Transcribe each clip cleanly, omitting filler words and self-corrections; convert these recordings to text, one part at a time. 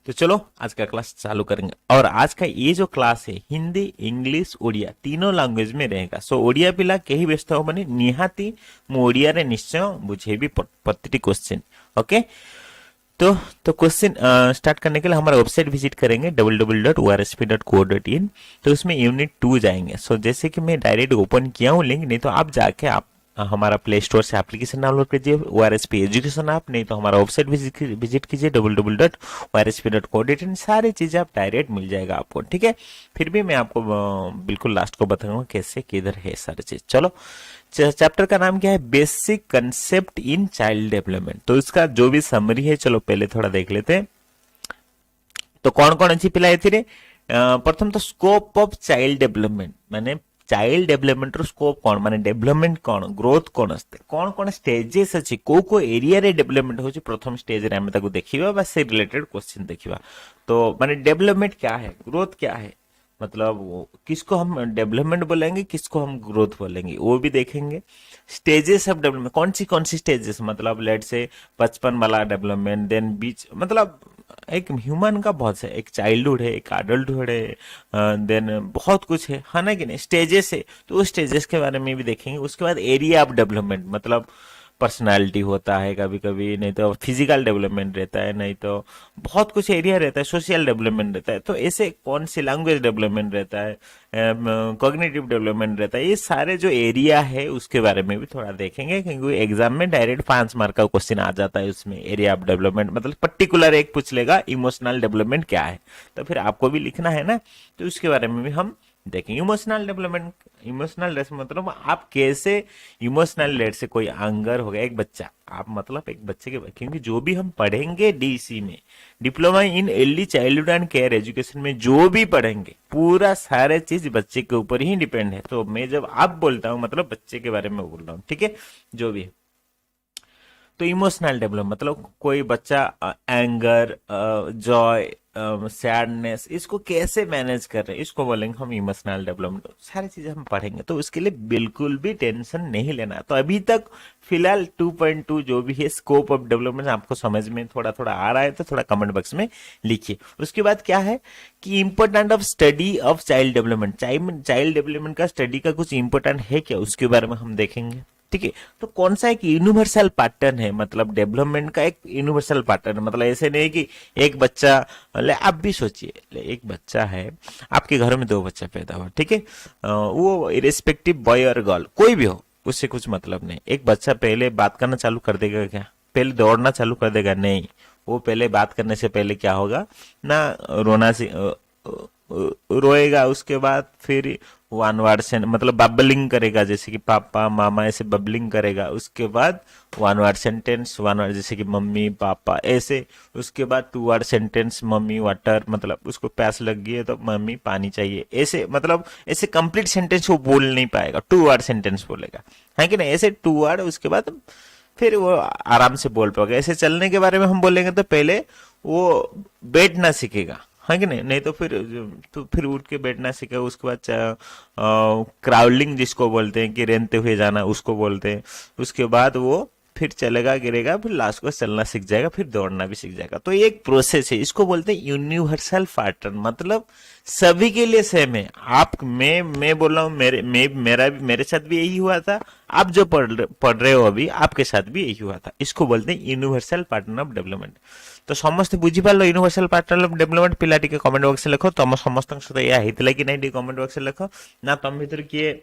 तो चलो आज का क्लास चालू करेंगे। और आज का ये जो क्लास है हिंदी इंग्लिश ओडिया तीनों लैंग्वेज में रहेगा। सो ओडिया पिला केही व्यस्त होबनी निहाती मु ओडिया रे निश्चय बुझेबी प्रतिटी क्वेश्चन। ओके, तो क्वेश्चन स्टार्ट करने के लिए हमारा वेबसाइट विजिट करेंगे www.orsp.co.in। तो उसमें यूनिट 2 जाएंगे। सो जैसे कि मैं डायरेक्ट ओपन किया हूँ लिंक, नहीं तो आप जाके आप हमारा प्ले स्टोर से एप्लीकेशन डाउनलोड कीजिए ORSP एजुकेशन ऐप, नहीं तो हमारा वेबसाइट विजिट कीजिए www.orsp.co.in। सारी चीजें आप डायरेक्ट मिल जाएगा आपको, ठीक है। फिर भी मैं आपको बिल्कुल लास्ट को बताऊंगा कैसे किधर है सारी चीज। चलो, चैप्टर का नाम क्या है? Basic concept in child development. तो इसका जो भी समरी है चलो पहले थोड़ा देख लेते हैं। तो कौन कौन अच्छी पिला एथिरे प्रथम तो स्कोप ऑफ चाइल्ड डेवलपमेंट, माने चाइल्ड डेवलपमेंट रो स्कोप कौन, माने डेवलपमेंट कौन, ग्रोथ कौन आस्ते, कौन कौन स्टेजेस अछि, को एरिया रे डेवलपमेंट होछि प्रथम स्टेज रे हम ताको देखिबा बा से रिलेटेड क्वेश्चन देखिबा। तो माने डेवलपमेंट क्या है, ग्रोथ क्या है, मतलब किसको हम डेवलपमेंट बोलेंगे किसको हम ग्रोथ बोलेंगे वो भी देखेंगे। स्टेजेस ऑफ डेवलपमेंट कौन सी स्टेजेस, मतलब लेट से बचपन वाला डेवलपमेंट, देन बीच, मतलब एक ह्यूमन का बहुत से, एक चाइल्डहुड है, एक एडल्टहुड है, देन बहुत कुछ है ना कि नहीं, स्टेजेस है। तो उस स्टेजेस के बारे में भी देखेंगे। उसके बाद एरिया ऑफ डेवलपमेंट, मतलब पर्सनालिटी होता है कभी कभी, नहीं तो फिजिकल डेवलपमेंट रहता है, नहीं तो बहुत कुछ एरिया रहता है, सोशल डेवलपमेंट रहता है। तो ऐसे कौन सी लैंग्वेज डेवलपमेंट रहता है, कॉग्निटिव डेवलपमेंट रहता है, ये सारे जो एरिया है उसके बारे में भी थोड़ा देखेंगे, क्योंकि एग्जाम में डायरेक्ट 5 मार्क का क्वेश्चन आ जाता है उसमें। एरिया ऑफ डेवलपमेंट मतलब पर्टिकुलर एक पूछ लेगा इमोशनल डेवलपमेंट क्या है, तो फिर आपको भी लिखना है ना, तो उसके बारे में भी हम देखेंगे। इमोशनल डेवलपमेंट, इमोशनल लेट मतलब आप कैसे इमोशनल लेट से कोई एंगर हो गया एक बच्चा, आप मतलब एक बच्चे के, क्योंकि जो भी हम पढ़ेंगे डीसी में, diploma in early childhood and care education में जो भी पढ़ेंगे पूरा सारे चीज बच्चे के ऊपर ही डिपेंड है। तो मैं जब आप बोलता हूँ मतलब बच्चे के बारे में बोल रहा हूँ, ठीक है, जो भी है। तो इमोशनल डेवलपमेंट मतलब कोई बच्चा एंगर, जॉय, सैडनेस, इसको कैसे मैनेज कर रहे हैं, इसको बोलेंगे हम इमोशनल डेवलपमेंट। सारी चीजें हम पढ़ेंगे, तो उसके लिए बिल्कुल भी टेंशन नहीं लेना। तो अभी तक फिलहाल 2.2 जो भी है स्कोप ऑफ डेवलपमेंट आपको समझ में थोड़ा थोड़ा आ रहा है तो थोड़ा कमेंट बॉक्स में लिखिए। उसके बाद क्या है कि important of study of child development, child development का स्टडी का कुछ इंपॉर्टेंट है क्या, उसके बारे में हम देखेंगे, ठीक है। तो कौन सा एक यूनिवर्सल पैटर्न है, मतलब डेवलपमेंट का एक यूनिवर्सल पैटर्न है, मतलब ऐसे नहीं कि एक बच्चा, ले आप भी सोचिए, ले एक बच्चा है, आपके घर में 2 बच्चा पैदा हुआ, ठीक है, वो इरेस्पेक्टिव बॉय और गर्ल कोई भी हो, उससे कुछ मतलब नहीं। एक बच्चा पहले बात करना चालू कर देगा क्या, पहले दौड़ना चालू कर देगा, नहीं। वो पहले बात करने से पहले क्या होगा ना, रोना से रोएगा, उसके बाद फिर वन वर्ड से मतलब बबलिंग करेगा, जैसे कि पापा मामा, ऐसे बबलिंग करेगा। उसके बाद one word sentence, one word जैसे कि मम्मी पापा ऐसे। उसके बाद 2 वर्ड सेंटेंस, मम्मी वाटर, मतलब उसको प्यास लग गई है तो मम्मी पानी चाहिए, ऐसे मतलब ऐसे कंप्लीट सेंटेंस वो बोल नहीं पाएगा, 2 वर्ड सेंटेंस बोलेगा, है कि नहीं, ऐसे 2 वर्ड। उसके बाद फिर वो आराम से बोल पाएगा। ऐसे चलने के बारे में हम बोलेंगे तो पहले वो बैठना सीखेगा, है कि नहीं, नहीं तो फिर उठ के बैठना सीखेगा। उसके बाद क्राउलिंग जिसको बोलते हैं कि रेंगते हुए जाना, उसको बोलते हैं। उसके बाद वो फिर चलेगा गिरेगा, फिर लास्ट को चलना सीख जाएगा, फिर दौड़ना भी सीख जाएगा। तो ये एक प्रोसेस है, इसको बोलते हैं यूनिवर्सल पैटर्न, मतलब सभी के लिए सेम है। आप मैं बोल रहा हूँ, मेरे साथ भी यही हुआ था, आप जो पढ़ रहे हो अभी आपके साथ भी यही हुआ था। इसको बोलते हैं यूनिवर्सल पैटर्न ऑफ डेवलपमेंट। तो समस्त बुझीपार यूनिवर्सल पैटर्न ऑफ डेवलपमेंट पिला टिके कमेंट बॉक्स में लिखो, तुम समस्त सहित या होता कि नहीं कमेंट बॉक्स में लिखो ना। तुम भीतर किए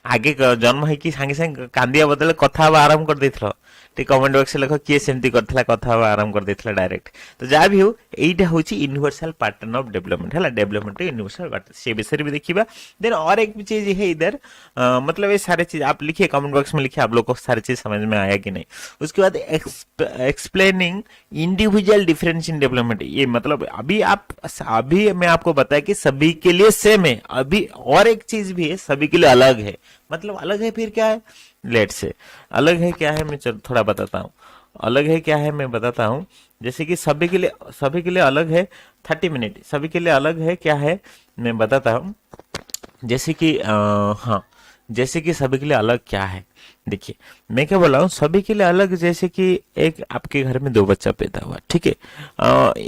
आगे जन्म है कि सांगे सांगे कांदिया बदले कथा आरंभ कर देथिलो, टे कमेंट बॉक्स में लिखो किए सेमती करथला, कथा आरंभ कर देथिला डायरेक्ट। तो जा भी हो एटा होची यूनिवर्सल पैटर्न ऑफ डेवलपमेंट है, डेवलपमेंट यूनिवर्सल पैटर्न से विषय भी देखिबा। देन और एक भी चीज है इधर, मतलब ये सारे चीज आप लिखिए कमेंट बॉक्स में, लिखिए आप लोग को सारी चीज समझ में आया कि नहीं। उसके बाद explaining individual difference in development, ये मतलब अभी मैं आपको बताया कि सभी के लिए सेम है, अभी और एक चीज भी है सभी के लिए अलग है, मतलब अलग है फिर क्या है, लेट से अलग है क्या है, मैं थोड़ा बताता हूँ। अलग है क्या है मैं बताता हूँ, जैसे कि सभी के लिए अलग है, 30 मिनट सभी के लिए अलग है क्या है मैं बताता हूँ। जैसे कि हाँ, जैसे कि सभी के लिए अलग क्या है, देखिए मैं क्या बोल रहा हूँ, सभी के लिए अलग। जैसे कि एक आपके घर में दो बच्चा पैदा हुआ, ठीक है,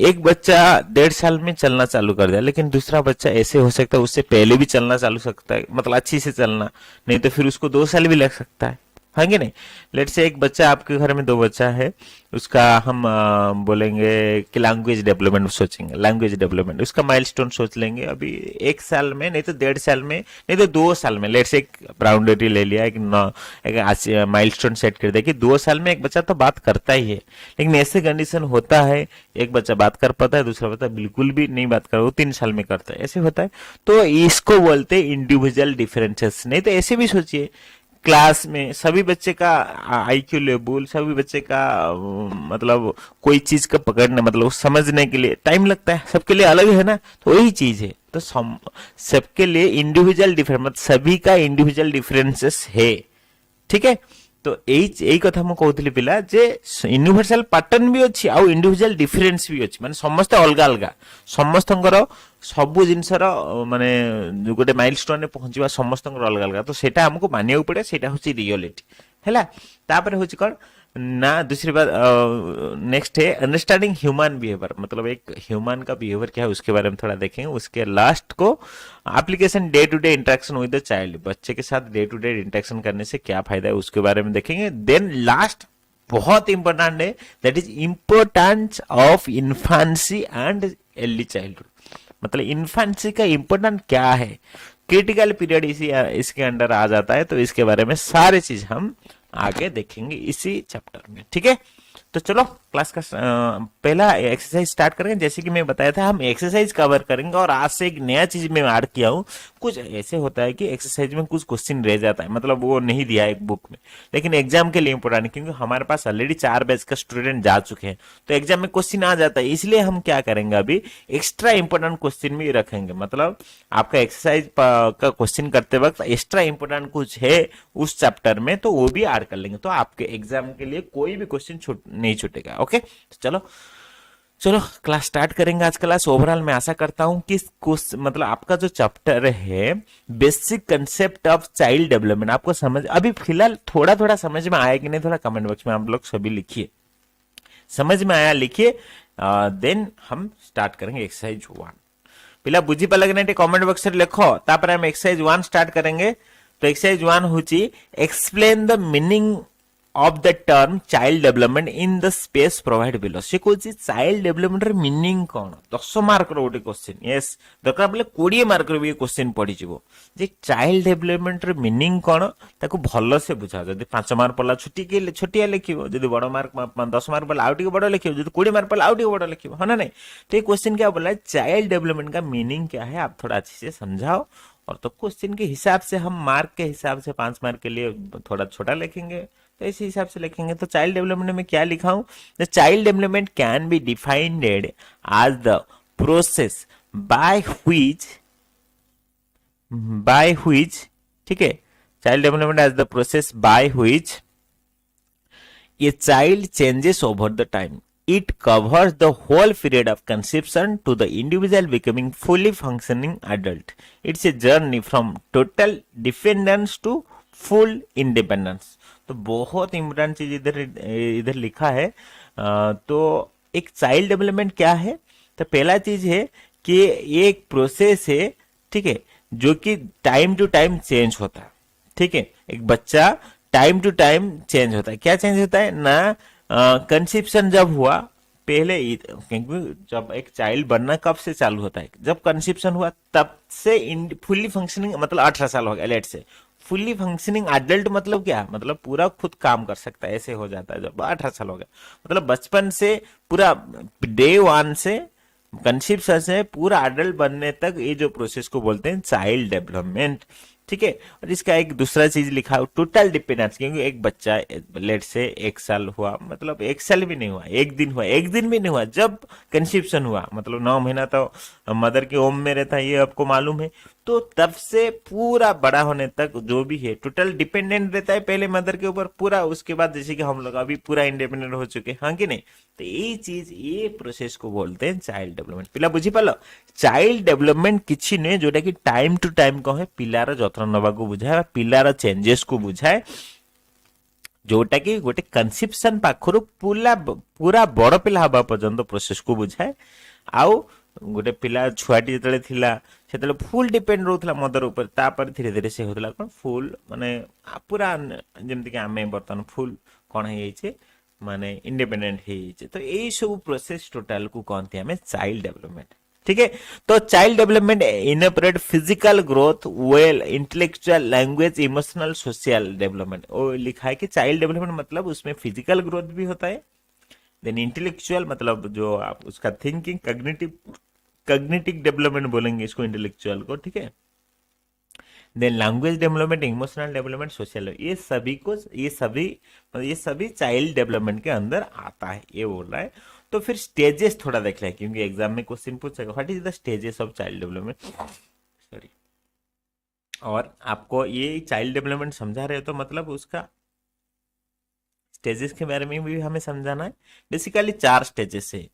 एक बच्चा 1.5 साल में चलना चालू कर दिया, लेकिन दूसरा बच्चा ऐसे हो सकता है उससे पहले भी चलना चालू सकता है, मतलब अच्छी से चलना, नहीं तो फिर उसको 2 साल भी लग सकता है। हाँ कि नहीं? लेट से एक बच्चा, आपके घर में दो बच्चा है, उसका हम बोलेंगे कि लैंग्वेज डेवलपमेंट सोचेंगे, लैंग्वेज डेवलपमेंट उसका माइलस्टोन सोच लेंगे अभी 1 साल में, नहीं तो 1.5 साल में, नहीं तो 2 साल में। लेट से एक बाउंड्री ले लिया, एक माइलस्टोन सेट कर दिया कि 2 साल में एक बच्चा तो बात करता ही है। लेकिन ऐसे कंडीशन होता है, एक बच्चा बात कर पाता है, दूसरा बच्चा बिल्कुल भी नहीं बात कर, वो 3 साल में करता है, ऐसे होता है। तो इसको बोलते हैं इंडिविजुअल डिफरेंसेस। नहीं तो ऐसे भी सोचिए, क्लास में सभी बच्चे का आईक्यू लेवल, सभी बच्चे का मतलब कोई चीज का पकड़ने, मतलब समझने के लिए टाइम लगता है, सबके लिए अलग है ना, तो वही चीज है। तो सबके लिए इंडिविजुअल डिफरेंस, मतलब सभी का इंडिविजुअल डिफरेंसेस है, ठीक है। तो यही कथा ମୁଁ କହୁଥିଲି ପିଲା ଯେ ୟୁନିଭର୍ସାଲ ପାଟର୍ନ ବି ଅଛି ଆଉ ଇଣ୍ଡିଭିଜୁଆଲ ଡିଫରେନ୍ସ ବି ଅଛି, ମାନେ ସମସ୍ତେ ଅଲଗା ଅଲଗା, ସମସ୍ତଙ୍କର ସବୁ ଜିନିଷର ମାନେ ଗୋଟେ ମାଇଲଷ୍ଟୋନରେ ପହଞ୍ଚିବା ସମସ୍ତଙ୍କର ଅଲଗା ଅଲଗା, ତ ସେଇଟା ଆମକୁ ମାନିବାକୁ ପଡେ, ସେଇଟା ହଉଛି ରିୟଲିଟି ହେଲା। ତାପରେ हଉଛି कौन ना, दूसरी बात नेक्स्ट है अंडरस्टैंडिंग ह्यूमन बिहेवियर, मतलब एक ह्यूमन का बिहेवियर क्या है उसके बारे में थोड़ा देखेंगे। उसके लास्ट को application day to day interaction with the child, बच्चे के साथ डे टू डे इंटरेक्शन करने से क्या फायदा है उसके बारे में देखेंगे। देन लास्ट बहुत इंपॉर्टेंट है, that is importance of infancy and early childhood, मतलब इन्फेंसी का इंपॉर्टेंट क्या है, क्रिटिकल पीरियड इसके अंडर आ जाता है। तो इसके बारे में सारे चीज हम आगे देखेंगे इसी चैप्टर में, ठीक है। तो चलो क्लास का पहला एक्सरसाइज स्टार्ट करेंगे। जैसे कि मैं बताया था हम एक्सरसाइज कवर करेंगे, और आज से एक नया चीज मैं ऐड किया हूँ। कुछ ऐसे होता है कि एक्सरसाइज में कुछ क्वेश्चन रह जाता है, मतलब वो नहीं दिया है एक बुक में, लेकिन एग्जाम के लिए इंपोर्टेंट है, क्योंकि हमारे पास ऑलरेडी 4 बैच का स्टूडेंट जा चुके हैं, तो एग्जाम में क्वेश्चन आ जाता है। इसलिए हम क्या करेंगे, अभी एक्स्ट्रा इंपोर्टेंट क्वेश्चन भी रखेंगे, मतलब आपका एक्सरसाइज का क्वेश्चन करते वक्त एक्स्ट्रा इंपोर्टेंट कुछ है उस चैप्टर में, तो वो भी ऐड कर लेंगे, तो आपके एग्जाम के लिए कोई भी क्वेश्चन नहीं छूटेगा। ओके, तो चलो चलो क्लास स्टार्ट करेंगे। आज क्लास ओवरऑल मैं आशा करता हूं कि मतलब आपका जो चैप्टर है basic concept of child development आपको समझ, अभी फिलहाल थोड़ा थोड़ा समझ में आया कि नहीं, थोड़ा कमेंट बॉक्स में आप लोग सभी लिखिए, समझ में आया लिखिए। देन हम स्टार्ट करेंगे एक्सरसाइज 1। पिला बुझी पाला कि नहीं कमेंट बॉक्स में लिखो, तापर हम एक्सरसाइज 1 स्टार्ट करेंगे। तो एक्सरसाइज 1 होची explain the meaning of the term child development in the space provided below। से कोची चाइल्ड डेवलपमेंट रे मीनिंग कोन, 10 मार्क रो गोटे क्वेश्चन, यस दरकार बोले 20 मार्क रो भी क्वेश्चन पड़ी जिवो जे चाइल्ड डेवलपमेंट रे मीनिंग कोन ताको भलो से बुझा। जदी 5 मार्क पला छोटिया लिखिबो, जदी बड़ मार्क 10 मार्क पला आउटी बड़ लिखिबो, जदी 20 मार्क पला आउटी बड़ लिखिबो, है ना नहीं। तो ये क्वेश्चन क्या बोला है, चाइल्ड डेवलपमेंट का मीनिंग क्या है आप थोड़ा अच्छे से समझाओ। और तो क्वेश्चन के हिसाब से हम मार्क के हिसाब से 5 मार्क के लिए थोड़ा छोटा लिखेंगे, तो इसी हिसाब से लिखेंगे। तो चाइल्ड डेवलपमेंट में क्या लिखा हूं, the child development can be defined as the process by which, ठीक है, child development as the process by which a child changes over the time. It covers the whole period of conception to the individual becoming fully functioning adult. It's a journey from total dependence to full independence। तो बहुत important चीज इधर लिखा है। तो एक child development क्या है, तो पहला चीज है कि ये एक प्रोसेस है, ठीक है, जो कि टाइम टू टाइम चेंज होता है, ठीक है। एक बच्चा टाइम टू टाइम चेंज होता है, क्या चेंज होता है ना, कंसेप्शन जब हुआ पहले, क्योंकि जब एक चाइल्ड बनना कब से चालू होता है, जब कंसेप्शन हुआ तब से फुल्ली फंक्शनिंग, मतलब 18 साल हो गया लेट से, फुल्ली फंक्शनिंग एडल्ट मतलब क्या, मतलब पूरा खुद काम कर सकता है, ऐसे हो जाता है जब 18 साल हो गया। मतलब बचपन से पूरा डे 1 से कंसेप्शन से पूरा एडल्ट बनने तक ये जो प्रोसेस को बोलते हैं चाइल्ड डेवलपमेंट, ठीक है। और इसका एक दूसरा चीज लिखा है टोटल डिपेंडेंस, क्योंकि एक बच्चा लेट से 1 साल हुआ, मतलब 1 साल भी नहीं हुआ, 1 दिन हुआ, 1 दिन भी नहीं हुआ, जब कंसेप्शन हुआ, मतलब 9 महीना तो मदर के ओम में रहता है, ये आपको मालूम है। तो तब से पूरा बड़ा होने तक जो भी है टोटल डिपेंडेंट रहता है पहले मदर के ऊपर पूरा, उसके बाद जैसे कि हम लोग अभी पूरा इंडिपेंडेंट हो चुके हैं, हाँ कि नहीं। तो ये चीज, ये प्रोसेस को बोलते हैं चाइल्ड डेवलपमेंट। पिला बुझी पाल, चाइल्ड डेवलपमेंट किछि नुहे जोटा कि टाइम टू टाइम कहे पिलार जत्न नवा को बुझाए, पिलार चेंजेस को बुझाए, जोटा कि गोटे कनसेप्शन पाखरु पूरा पूरा बड़ पिला हवा पर्यंत प्रोसेस को बुझाए। आउ गोटे पिला छुआटी जतले थिला सेतले फुल डिपेंड रहउथला मदर ऊपर, तापर धीरे धीरे से होतला कोन फुल माने पूरा जेमति कि आमे बर्तन फुल कोन हे जाइछे माने इंडिपेंडेंट हे जाइछे। तो एई सब प्रोसेस टोटल को कहते हमें चाइल्ड डेवलपमेंट। ठीक है, तो child development incorporate physical growth, well intellectual, language, emotional, social development. और लिखा है कि चाइल्ड डेवलपमेंट मतलब उसमें फिजिकल ग्रोथ भी होता है, देन इंटेलेक्चुअल मतलब जो आप उसका थिंकिंग, कग्निटिव डेवलपमेंट बोलेंगे इसको इंटेलेक्चुअल को, ठीक है। Then language development, emotional development, social, ये सभी चाइल्ड डेवलपमेंट के अंदर आता है, ये बोल रहा है। तो फिर स्टेजेस थोड़ा देख लें क्योंकि एग्जाम में क्वेश्चन पूछेगा what is the stages of child development, sorry. और आपको ये चाइल्ड डेवलपमेंट समझा रहे हो तो मतलब उसका स्टेजेस के बारे में भी हमें समझाना है। बेसिकली 4 स्टेजेस है,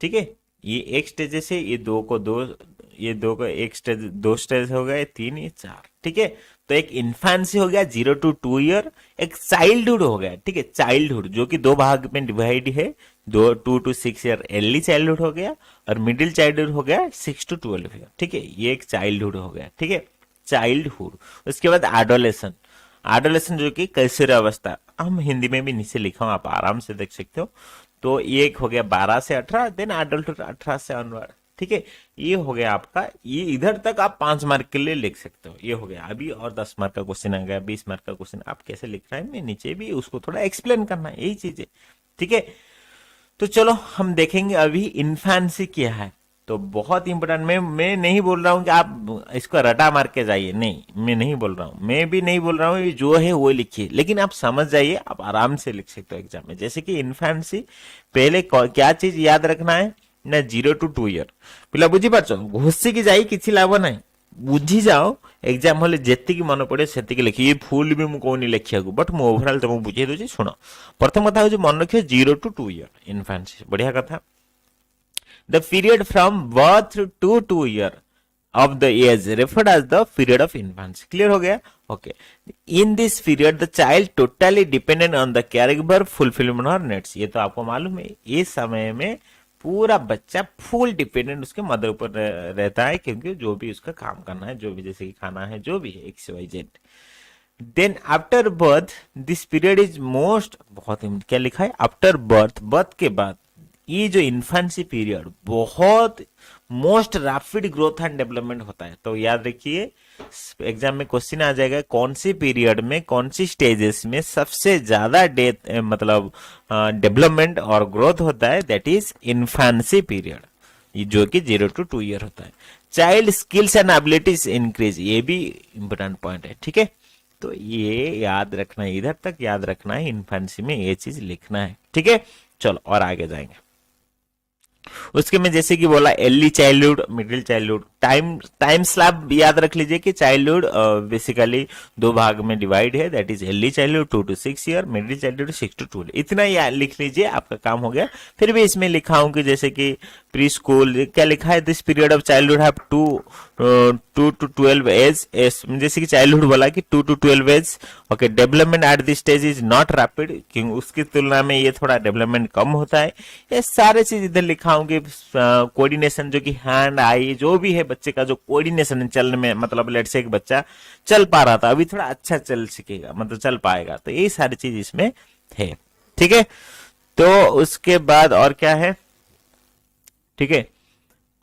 ठीक है। ये एक स्टेजेस है, ये दो को एक स्टेज, 2 स्टेज हो गए, 3, ये 4, ठीक है। तो एक इन्फेंसी हो गया 0 to 2 ईयर, एक चाइल्डहुड हो गया, ठीक है। चाइल्डहुड जो कि 2 भाग में डिवाइड है, 2 to 6 ईयर अर्ली चाइल्डहुड हो गया, और मिडिल चाइल्डहुड हो गया 6 to 12 ईयर, ठीक है। ये एक चाइल्डहुड हो गया, ठीक है, चाइल्डहुड। उसके बाद एडोलेशन, एडोलेशन जो कि कैशोर अवस्था, हम हिंदी में भी नीचे लिखा हूं, आप आराम से देख सकते हो। तो ये एक हो गया 12 से 18, देन एडल्टहुड 18 से ऑनवर्ड, ठीक है। ये हो गया आपका, ये इधर तक आप 5 मार्क के लिए लिख सकते हो, ये हो गया। अभी और 10 मार्क का क्वेश्चन आ गया, 20 मार्क का क्वेश्चन, आप कैसे लिख रहे हैं मैं नीचे भी उसको थोड़ा एक्सप्लेन करना है, यही चीज है, ठीक है। तो चलो हम देखेंगे अभी इन्फेंसी क्या है। तो बहुत इंपोर्टेंट, मैं नहीं बोल रहा हूं कि आप इसको रटा मार के जाइए, नहीं, मैं नहीं बोल रहा हूं, मैं भी नहीं बोल रहा हूं ये जो है वो लिखिए, लेकिन आप समझ जाइए, आप आराम से लिख सकते हो एग्जाम में। जैसे कि इन्फेंसी, पहले क्या चीज याद रखना है ना, 0 to 2 ईयर। पिला बुझी पारछ, घोषिकी जाई किछि लाभ नाही, बुझी जाओ, एग्जाम हले जेतिकी मन पड़े सेतिकी लिखि। ये फुल भी मु कोनी लिखिया को, बट मु ओवरऑल तुमको बुझे दोछि। सुनो, प्रथम कथा हो मन रखियो 0 to 2 ईयर इन्फेंसी, बढ़िया कथा। The period from birth to 2 year of the age referred as the period of infancy. Clear हो गया? Okay. In this period, the child totally dependent on the caregiver fulfillment or needs. ये तो आपको मालूम है, ये समय में पूरा बच्चा फुल डिपेंडेंट उसके मदर ऊपर रहता है, क्योंकि जो भी उसका काम करना है, जो भी जैसे कि खाना है, जो भी है XYZ। Then after birth this period is most, बहुत क्या लिखा है, आफ्टर बर्थ, बर्थ के बाद ये जो इन्फेंसी पीरियड बहुत most rapid growth and development होता है। तो याद रखिए, एग्जाम में क्वेश्चन आ जाएगा कौन सी पीरियड में, कौन सी स्टेजेस में सबसे ज्यादा डेथ मतलब डेवलपमेंट और ग्रोथ होता है, दैट इज इन्फेंसी पीरियड, जो कि 0 to 2 ईयर होता है। Child skills and abilities increase, ये भी इंपोर्टेंट पॉइंट है, ठीक है। तो ये याद रखना है, इधर तक याद रखना है, इन्फेंसी में ये चीज लिखना है, ठीक है। चलो और आगे जाएंगे। उसके में जैसे कि बोला early childhood, middle childhood, time slab याद रख लीजिए कि चाइल्डहुड बेसिकली 2 भाग में डिवाइड है, that is early childhood 2 to 6 year, middle childhood 6 to 12, इतना ही लिख लीजिए, आपका काम हो गया। फिर भी इसमें लिखा हूं कि जैसे कि प्री स्कूल, क्या लिखा है, this period of childhood have 2 to 12 age, जैसे कि चाइल्डहुड बोला कि 2 to 12 age, okay. Development at this stage is not rapid, क्योंकि उसकी तुलना में ये थोड़ा डेवलपमेंट कम होता है। ये सारे चीज इधर लिखा हूं कि कोऑर्डिनेशन जो कि हैंड आई जो भी है बच्चे का जो कोऑर्डिनेशन चलने में, मतलब लेट से एक बच्चा चल पा रहा था, अभी थोड़ा अच्छा चल सकेगा, मतलब चल पाएगा, तो ये सारी चीज इसमें है, ठीक है। तो उसके बाद और क्या है, ठीक है।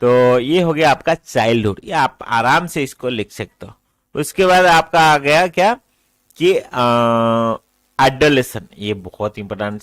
तो ये हो गया आपका चाइल्डहुड, ये आप आराम से इसको लिख सकते हो। उसके बाद आपका आ गया क्या कि एडोलेशन, ये बहुत इंपॉर्टेंट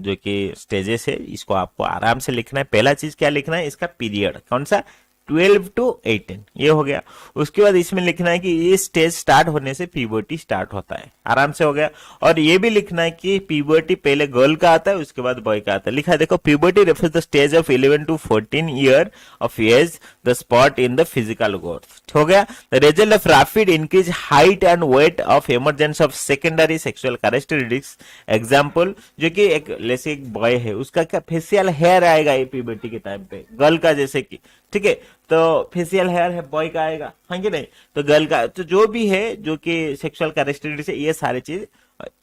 जो कि स्टेजेस है, इसको आपको आराम से लिखना है। पहला चीज क्या लिखना है, इसका पीरियड, कौन सा, 12 to 18 ये हो गया। उसके बाद इसमें लिखना है कि ये स्टेज स्टार्ट होने से प्यूबर्टी स्टार्ट होता है, आराम से हो गया। और ये भी लिखना है कि प्यूबर्टी पहले गर्ल का आता है उसके बाद बॉय का आता है। लिखा है देखो, puberty refers the stage of 11 to 14 year of age, the spot in the physical growth. हो गया। The result of rapid increase height and weight of emergence of secondary sexual characteristics. Example, जो कि एक जैसे एक बॉय है उसका क्या फेशियल हेयर आएगा ये प्यूबर्टी के टाइम पे, गर्ल का जैसे कि, ठीक है, तो फेशियल हेयर है बॉय का आएगा, हाँ कि नहीं, तो गर्ल का, तो जो भी है जो कि सेक्सुअल कैरेक्टरिस्टिक्स है ये सारी चीज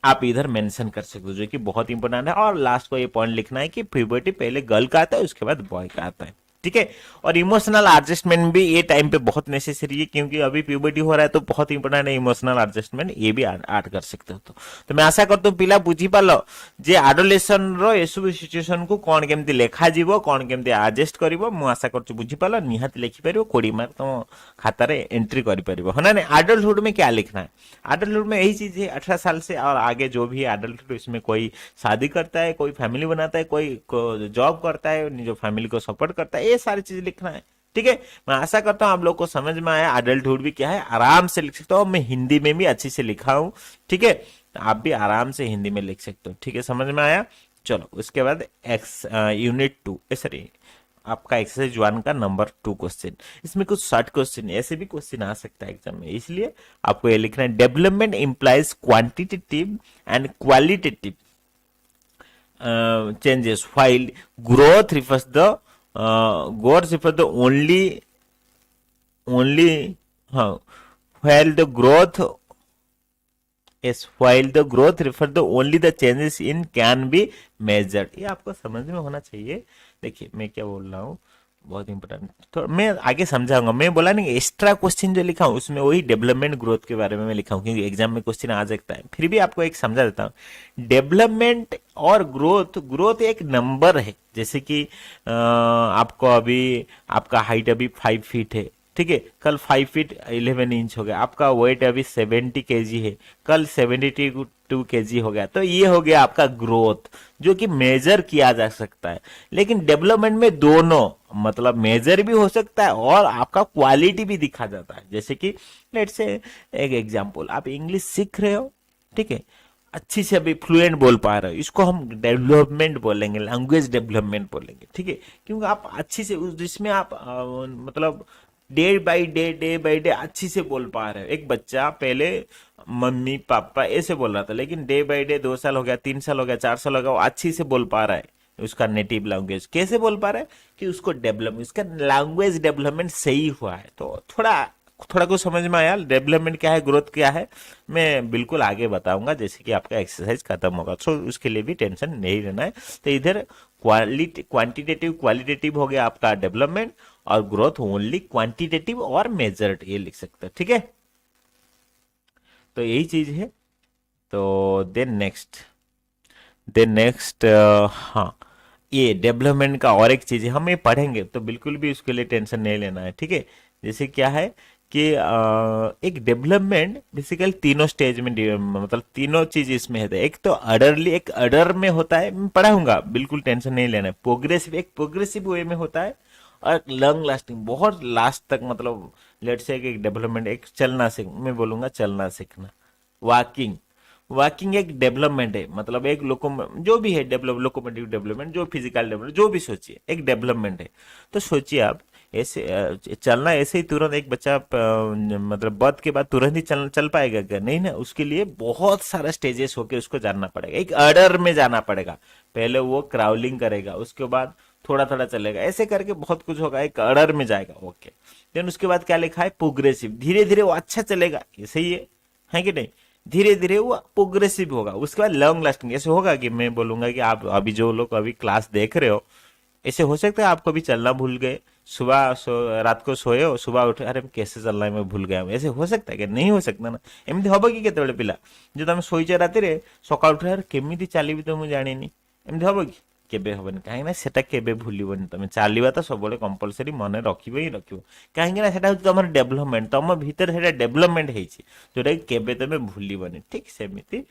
आप इधर मेंशन कर सकते हो, जो कि बहुत इंपॉर्टेंट है। और लास्ट को ये पॉइंट लिखना है कि प्यूबर्टी पहले गर्ल का आता है उसके बाद बॉय का आता है, ठीक है। और इमोशनल एडजस्टमेंट भी ये टाइम पे बहुत नेसेसरी है, क्योंकि अभी प्यूबर्टी हो रहा है तो बहुत इंपोर्टेंट है इमोशनल एडजस्टमेंट, ये भी ऐड कर सकते हो। तो मैं आशा करता हूँ पिला बुझी पालो जे एडोलेशन रो एसबु सिचुएशन को कौन केमती लेखा जीवो, कौन केमती एडजस्ट करिवो। मु आशा करछु बुझी पालो, निहाती लिखि परिवो, 20 मार्क तुम खाता रे एंट्री करि परिवो, है ना। एडल्टहुड में क्या लिखना है, एडल्टहुड में यही चीज है, 18 साल से और आगे जो भी एडल्टहुड, इसमें कोई शादी करता है, कोई फैमिली बनाता है, कोई जॉब करता है, जो फैमिली को सपोर्ट करता है, ये सारी चीज लिखना है, ठीक है। मैं आशा करता हूं आप लोग को समझ में आया, एडल्टहुड भी क्या है आराम से लिख सकते हो। मैं हिंदी में भी अच्छी से लिखा हूं, ठीक है, आप भी आराम से हिंदी में लिख सकते हो, ठीक है, समझ में आया। चलो उसके बाद यूनिट 2 सॉरी आपका एक्सरसाइज 1 का नंबर 2 क्वेश्चन, इसमें कुछ शॉर्ट क्वेश्चन ऐसे भी क्वेश्चन आ सकता है एग्जाम में, इसलिए आपको ये लिखना है। Development implies quantitative and qualitative changes, while growth refers the only while the growth while the growth refers the only the changes in can be measured। ये आपको समझ में होना चाहिए। देखिए मैं क्या बोल रहा हूँ, बहुत इंपॉर्टेंट, तो मैं आगे समझाऊंगा। मैं बोला नहीं एक्स्ट्रा क्वेश्चन जो लिखा हूं उसमें वही डेवलपमेंट ग्रोथ के बारे में मैं लिखा हूं, क्योंकि एग्जाम में क्वेश्चन आ सकता है, फिर भी आपको एक समझा देता हूं। डेवलपमेंट और ग्रोथ एक नंबर है, जैसे कि आपको अभी आपका हाइट अभी 5 फीट है, ठीक है, कल 5 फीट 11 इंच हो गया, आपका वेट अभी 70 केजी है, कल 72 केजी हो गया, तो ये हो गया आपका ग्रोथ जो कि मेजर किया जा सकता है। लेकिन डेवलपमेंट में दोनों मतलब मेजर भी हो सकता है और आपका क्वालिटी भी दिखा जाता है। जैसे कि लेट्स से एक एग्जांपल, आप इंग्लिश सीख रहे हो, ठीक है, अच्छी से अभी फ्लुएंट बोल पा रहे हो, इसको हम डेवलपमेंट बोलेंगे, लैंग्वेज डेवलपमेंट बोलेंगे, ठीक है, क्योंकि आप अच्छी से जिसमें आप मतलब डे बाय डे अच्छी से बोल पा रहे हो। एक बच्चा पहले मम्मी पापा ऐसे बोल रहा था, लेकिन डे बाय डे 2 साल हो गया, 3 साल हो गया, 4 साल हो गया, वो अच्छी से बोल पा रहा है उसका नेटिव लैंग्वेज। कैसे बोल पा रहा है कि उसको डेवलप, उसका लैंग्वेज डेवलपमेंट सही हुआ है। तो थोड़ा कुछ समझ में आया डेवलपमेंट क्या है, ग्रोथ क्या है, मैं बिल्कुल आगे बताऊंगा जैसे कि आपका एक्सरसाइज खत्म होगा। सो उसके लिए भी टेंशन नहीं रहना है। तो इधर क्वांटिटेटिव क्वालिटेटिव हो गया आपका डेवलपमेंट, और ग्रोथ ओनली क्वांटिटेटिव और मेजर्ड, ये लिख सकते हैं, ठीक है। तो यही चीज है। तो देन नेक्स्ट हाँ, ये डेवलपमेंट का और एक चीज है, हम ये पढ़ेंगे तो बिल्कुल भी उसके लिए टेंशन नहीं लेना है, ठीक है। जैसे क्या है कि एक डेवलपमेंट बेसिकली तीनों स्टेज में मतलब तीनों चीज इसमें है। एक तो अडरली, एक अडर में होता है, मैं पढ़ाऊंगा, बिल्कुल टेंशन नहीं लेना है। प्रोग्रेसिव, एक प्रोग्रेसिव वे में होता है, और लॉन्ग लास्टिंग, बहुत लास्ट तक, मतलब लेट से एक डेवलपमेंट, एक चलना सीख, मैं बोलूंगा चलना सीखना, वॉकिंग एक डेवलपमेंट है, मतलब एक जो भी है डेवलप, लोकोमोटिव डेवलपमेंट, जो फिजिकल डेवलपमेंट, जो भी सोचिए एक डेवलपमेंट है। तो सोचिए आप ऐसे चलना, ऐसे ही तुरंत एक बच्चा मतलब बर्थ के बाद तुरंत ही चल पाएगा क्या? नहीं ना, उसके लिए बहुत सारा स्टेजेस होके उसको जानना पड़ेगा, एक ऑर्डर में जाना पड़ेगा। पहले वो क्राउलिंग करेगा, उसके बाद थोड़ा थोड़ा चलेगा, ऐसे करके बहुत कुछ होगा, एक ऑर्डर में जाएगा, ओके। देन उसके बाद क्या लिखा है, प्रोग्रेसिव, धीरे धीरे वो अच्छा चलेगा, ये सही है कि नहीं, धीरे धीरे वो प्रोग्रेसिव होगा। उसके बाद लॉन्ग लास्टिंग, ऐसे होगा कि मैं बोलूंगा कि आप अभी जो लोग अभी क्लास देख रहे हो, ऐसे हो सकता है आपको भी चलना भूल गए, रात को सोए हो, सुबह उठे, अरे कैसे चलना है मैं भूल गया हूँ, ऐसे हो सकता है कि नहीं हो सकता ना। एमती हम कि केतबेले पिला जो तुम शोचे राति सकाल उठे यार केमिति चलिबी तो मुझे जानिनी, एमती हम कि केबे हबनी, कहीं सेटा केबे भूलिबनी, तुम चलवा तो सब कंपलसरी मन रखिबो ही रखिबो, कहीं सेटा तुम डेवलपमेंट, तुम भीतर सेटा डेवलपमेंट होइछि जोटा कि केबे तुम भूलिबनी। ठीक सेमिति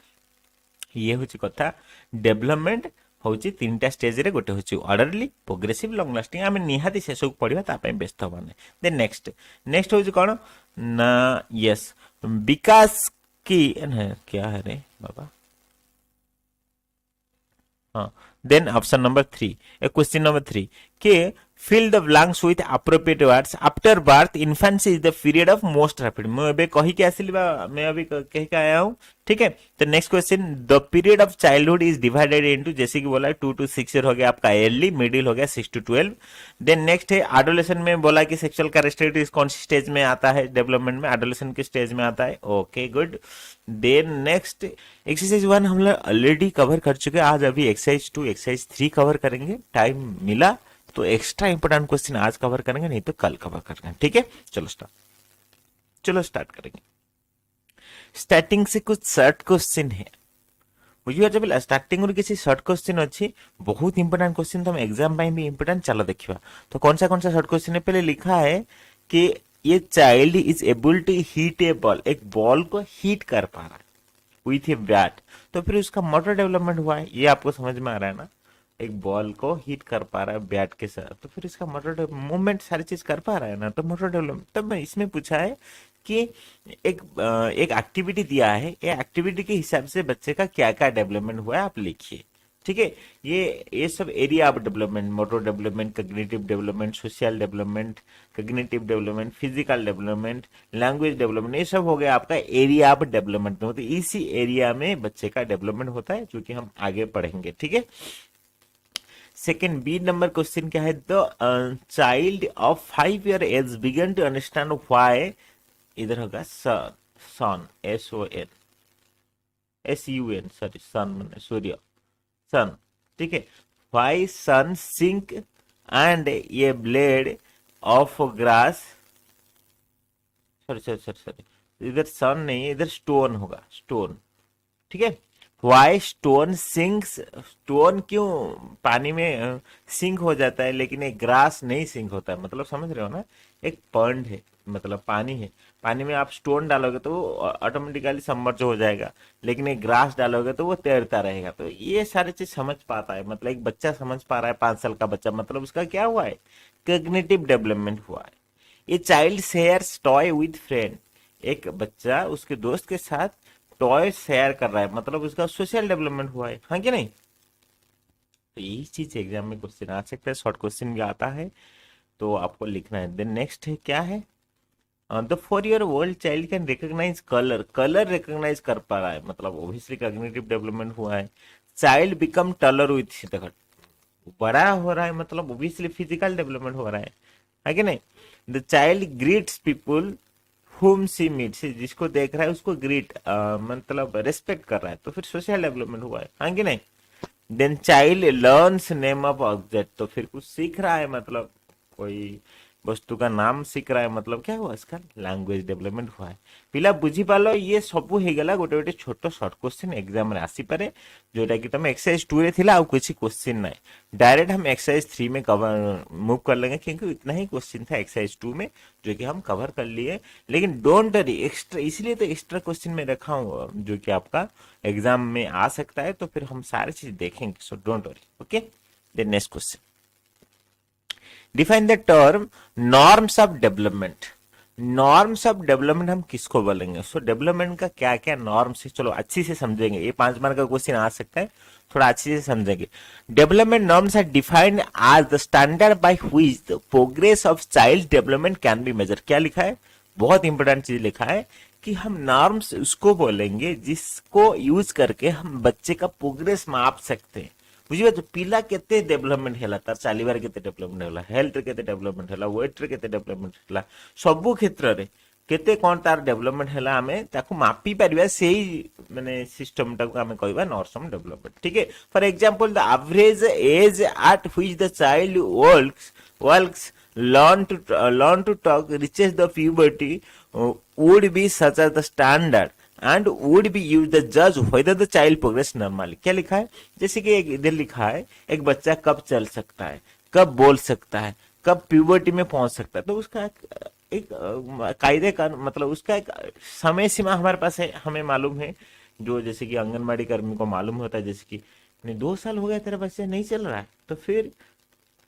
ये हूँ कथा, डेवलपमेंट होची तीनटा स्टेज रे गोटे होची ऑर्डरली प्रोग्रेसिव लॉन्ग लास्टिंग आमे निहाती से सब पढिबा ता पय व्यस्त होबाने देन नेक्स्ट नेक्स्ट होची कोन ना यस विकास की क्या है रे बाबा हाँ देन ऑप्शन नंबर 3 ए क्वेश्चन नंबर 3 के fill the blanks with appropriate words after birth infancy is the period of most rapid मैं अबे कही के आसिली बा मैं अभी कह के आया हूँ ठीक है तो next question the period of childhood is divided into जैसे कि बोला 2 to 6 ईयर हो गया आपका अर्ली मिडिल हो गया 6 to 12 देन नेक्स्ट है एडोलेशन में बोला कि सेक्सुअल कैरेक्टरिस्टिक्स कौन सी स्टेज में आता है डेवलपमेंट में एडोलेशन के स्टेज में आता है okay good then next exercise 1 हम लोग ऑलरेडी कवर कर चुके हैं आज अभी एक्सरसाइज 2 एक्सरसाइज 3 कवर करेंगे टाइम मिला तो एक्स्ट्रा इंपोर्टेंट क्वेश्चन आज कवर करेंगे नहीं तो कल कवर करेंगे ठीक है चलो स्टार्ट करेंगे स्टार्टिंग से कुछ शॉर्ट क्वेश्चन है बुझिपारे स्टार्टिंग किसी शॉर्ट क्वेश्चन अच्छी बहुत इंपोर्टेंट क्वेश्चन तो हम एग्जाम पाई भी इंपोर्टेंट चलो देखिबा तो कौन सा शॉर्ट क्वेश्चन है पहले लिखा है कि ये child is able to hit a ball एक बॉल को हिट कर पा रहा है विथ ए बैट तो फिर उसका मोटर डेवलपमेंट हुआ है ये आपको समझ में आ रहा है ना एक बॉल को हिट कर पा रहा है बैट के साथ तो फिर इसका मोटर मूवमेंट सारी चीज कर पा रहा है ना तो मोटर डेवलपमेंट तब मैं इसमें पूछा है कि एक एक्टिविटी दिया है ये एक्टिविटी के हिसाब से बच्चे का क्या क्या डेवलपमेंट हुआ है आप लिखिए ठीक है ये सब area of development motor development cognitive development social development cognitive development physical development language development ये सब हो गया आपका एरिया ऑफ डेवलपमेंट में तो इसी एरिया में बच्चे का डेवलपमेंट होता है जो कि हम आगे पढ़ेंगे ठीक है सेकेंड बी नंबर क्वेश्चन क्या है the child of 5 year age began to understand why इधर होगा सन SUN सॉरी सन सूर्य सन ठीक है व्हाई सन सिंक एंड ये ब्लेड ऑफ ग्रास सॉरी इधर सन नहीं इधर स्टोन होगा स्टोन ठीक है वाई स्टोन सिंक्स स्टोन क्यों पानी में सिंक हो जाता है लेकिन एक ग्रास नहीं सिंक होता है मतलब समझ रहे हो ना एक पॉन्ड है मतलब पानी है पानी में आप स्टोन डालोगे तो वो ऑटोमेटिकली सबमर्ज हो जाएगा लेकिन एक ग्रास डालोगे तो वो तैरता रहेगा तो ये सारी चीज समझ पाता है मतलब एक बच्चा समझ पा रहा है 5 साल का बच्चा मतलब उसका क्या हुआ है कॉग्निटिव डेवलपमेंट हुआ है ये child shares toy with friend एक बच्चा उसके दोस्त के साथ टॉय शेयर कर रहा है मतलब उसका सोशल डेवलपमेंट हुआ है हाँ कि नहीं तो यही चीज एग्जाम में क्वेश्चन आ सकता है शॉर्ट क्वेश्चन भी आता है तो आपको लिखना है देन नेक्स्ट है क्या है the 4 year old child can recognise colour recognise कर पा रहा है मतलब ओब्वियसली कॉग्निटिव डेवलपमेंट हुआ है चाइल्ड बिकम टलर विथ देखो बड़ा हो रहा है मतलब ओब्वियसली फिजिकल डेवलपमेंट हो रहा है कि नहीं the child greets people whom she meets जिसको देख रहा है उसको ग्रीट मतलब रेस्पेक्ट कर रहा है तो फिर सोशल डेवलपमेंट हुआ है हाँ कि नहीं then child learns name of object तो फिर कुछ सीख रहा है मतलब कोई वस्तु का नाम सीख रहा है मतलब क्या हुआ इसका लैंग्वेज डेवलपमेंट हुआ है पिला बुझी पालो ये सबू हो गला गोटे गोटे छोट शॉर्ट क्वेश्चन एग्जाम रे आसी पारे जोटा कि तुम एक्सरसाइज 2 रे थिला आ कुछ क्वेश्चन नहीं डायरेक्ट हम एक्सरसाइज 3 में कवर मूव कर लेंगे क्योंकि इतना ही क्वेश्चन था एक्सरसाइज 2 में जो कि हम कवर कर लिए लेकिन डोंट वरी एक्स्ट्रा इसलिए तो एक्स्ट्रा क्वेश्चन में रखा हूँ जो कि आपका एग्जाम में आ सकता है तो फिर हम सारी चीज देखेंगे so don't worry okay then next question define the term norms of development norms of development हम किसको बोलेंगे सो डेवलपमेंट का क्या क्या नॉर्म्स है चलो अच्छी से समझेंगे ये 5 मार्क का क्वेश्चन आ सकता है थोड़ा अच्छी से समझेंगे development norms are defined as the standard by which the progress of child development can be measure क्या लिखा है बहुत इंपोर्टेंट चीज लिखा है कि हम नॉर्म्स उसको बोलेंगे जिसको यूज करके हम बच्चे का प्रोग्रेस माप सकते हैं बुझिबा तो पिला केते डेवलपमेंट हैला तार चालीबार केते डेवलपमेंट हैला हेल्थ केते डेवलपमेंट हैला वेट रे केते डेवलपमेंट हैला सब क्षेत्र रे केते कोन तार डेवलपमेंट हैला हमें ताको मापी परिबा सेही माने सिस्टम टाको हमें कहबा नॉर्म डेवलपमेंट ठीक है for example the average age at which the child works learn to talk reaches the puberty would be such as the standard and would be used the judge whether the child progress normally क्या लिखा है जैसे कि एक इधर लिखा है एक बच्चा कब चल सकता है कब बोल सकता है कब प्यूबर्टी में पहुंच सकता है तो उसका एक कायदे का मतलब उसका एक समय सीमा हमारे पास है हमें मालूम है जो जैसे कि आंगनबाड़ी कर्मी को मालूम होता है जैसे कि नहीं 2 साल हो गया तेरा बच्चा नहीं चल रहा है, तो फिर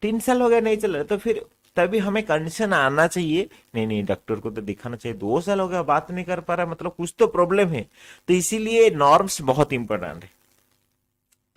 3 साल हो गया नहीं चल रहा है, तो फिर तभी हमें कंडीशन आना चाहिए, नहीं नहीं डॉक्टर को तो दिखाना चाहिए, 2 साल हो गया बात नहीं कर पा रहा, मतलब कुछ तो प्रॉब्लम है। तो इसीलिए नॉर्म्स बहुत इंपॉर्टेंट है।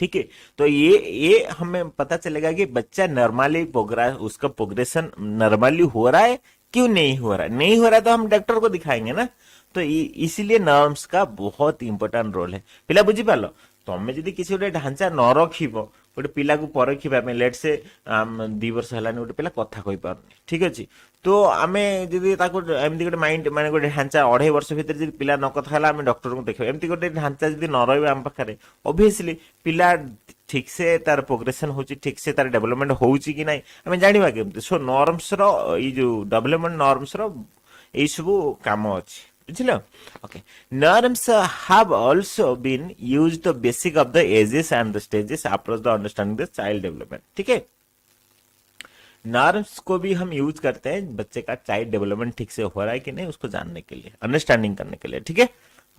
ठीक है, तो ये हमें पता चलेगा कि बच्चा नॉर्मली प्रोग्रेस, उसका प्रोग्रेशन नॉर्मली हो रहा है, क्यों नहीं हो रहा है, नहीं हो रहा है तो हम डॉक्टर को दिखाएंगे ना। तो इसीलिए नॉर्म्स का बहुत इंपोर्टेंट रोल है। पिला बुझी पाल, तमें जदि किसी गोटे ढांचा न रखिब, गोटे पिला को परखिबा ପାଇଁ लेट से 2 वर्ष हेलानी गोटे पिला कथा कहि पारुनी, ठीक अछि, तो आमे जदि ताको एमती गोटे माइंड माने गोटे ढांचा 2.5 वर्ष भीतर जदि पिला न कथा हला आमे डॉक्टर को देखिबा, एमती गोटे ढांचा जदि न रहबा आम पाखरे, ऑब्वियसली पिला ठीक से तार प्रोग्रेशन होची, ठीक से तार डेवलपमेंट होची कि नाही आमे जानिबा केमती। सो नॉर्म्स रो ई जो डेवलपमेंट नॉर्म्स रो एई सब काम अछि, बुझिलो। Okay, norms have also been used the basic of the ages and the stages approach the understanding the child development, ठीक है। नॉर्म्स को भी हम यूज करते हैं बच्चे का चाइल्ड डेवलपमेंट ठीक से हो रहा है कि नहीं उसको जानने के लिए, अंडरस्टैंडिंग करने के लिए, ठीक है।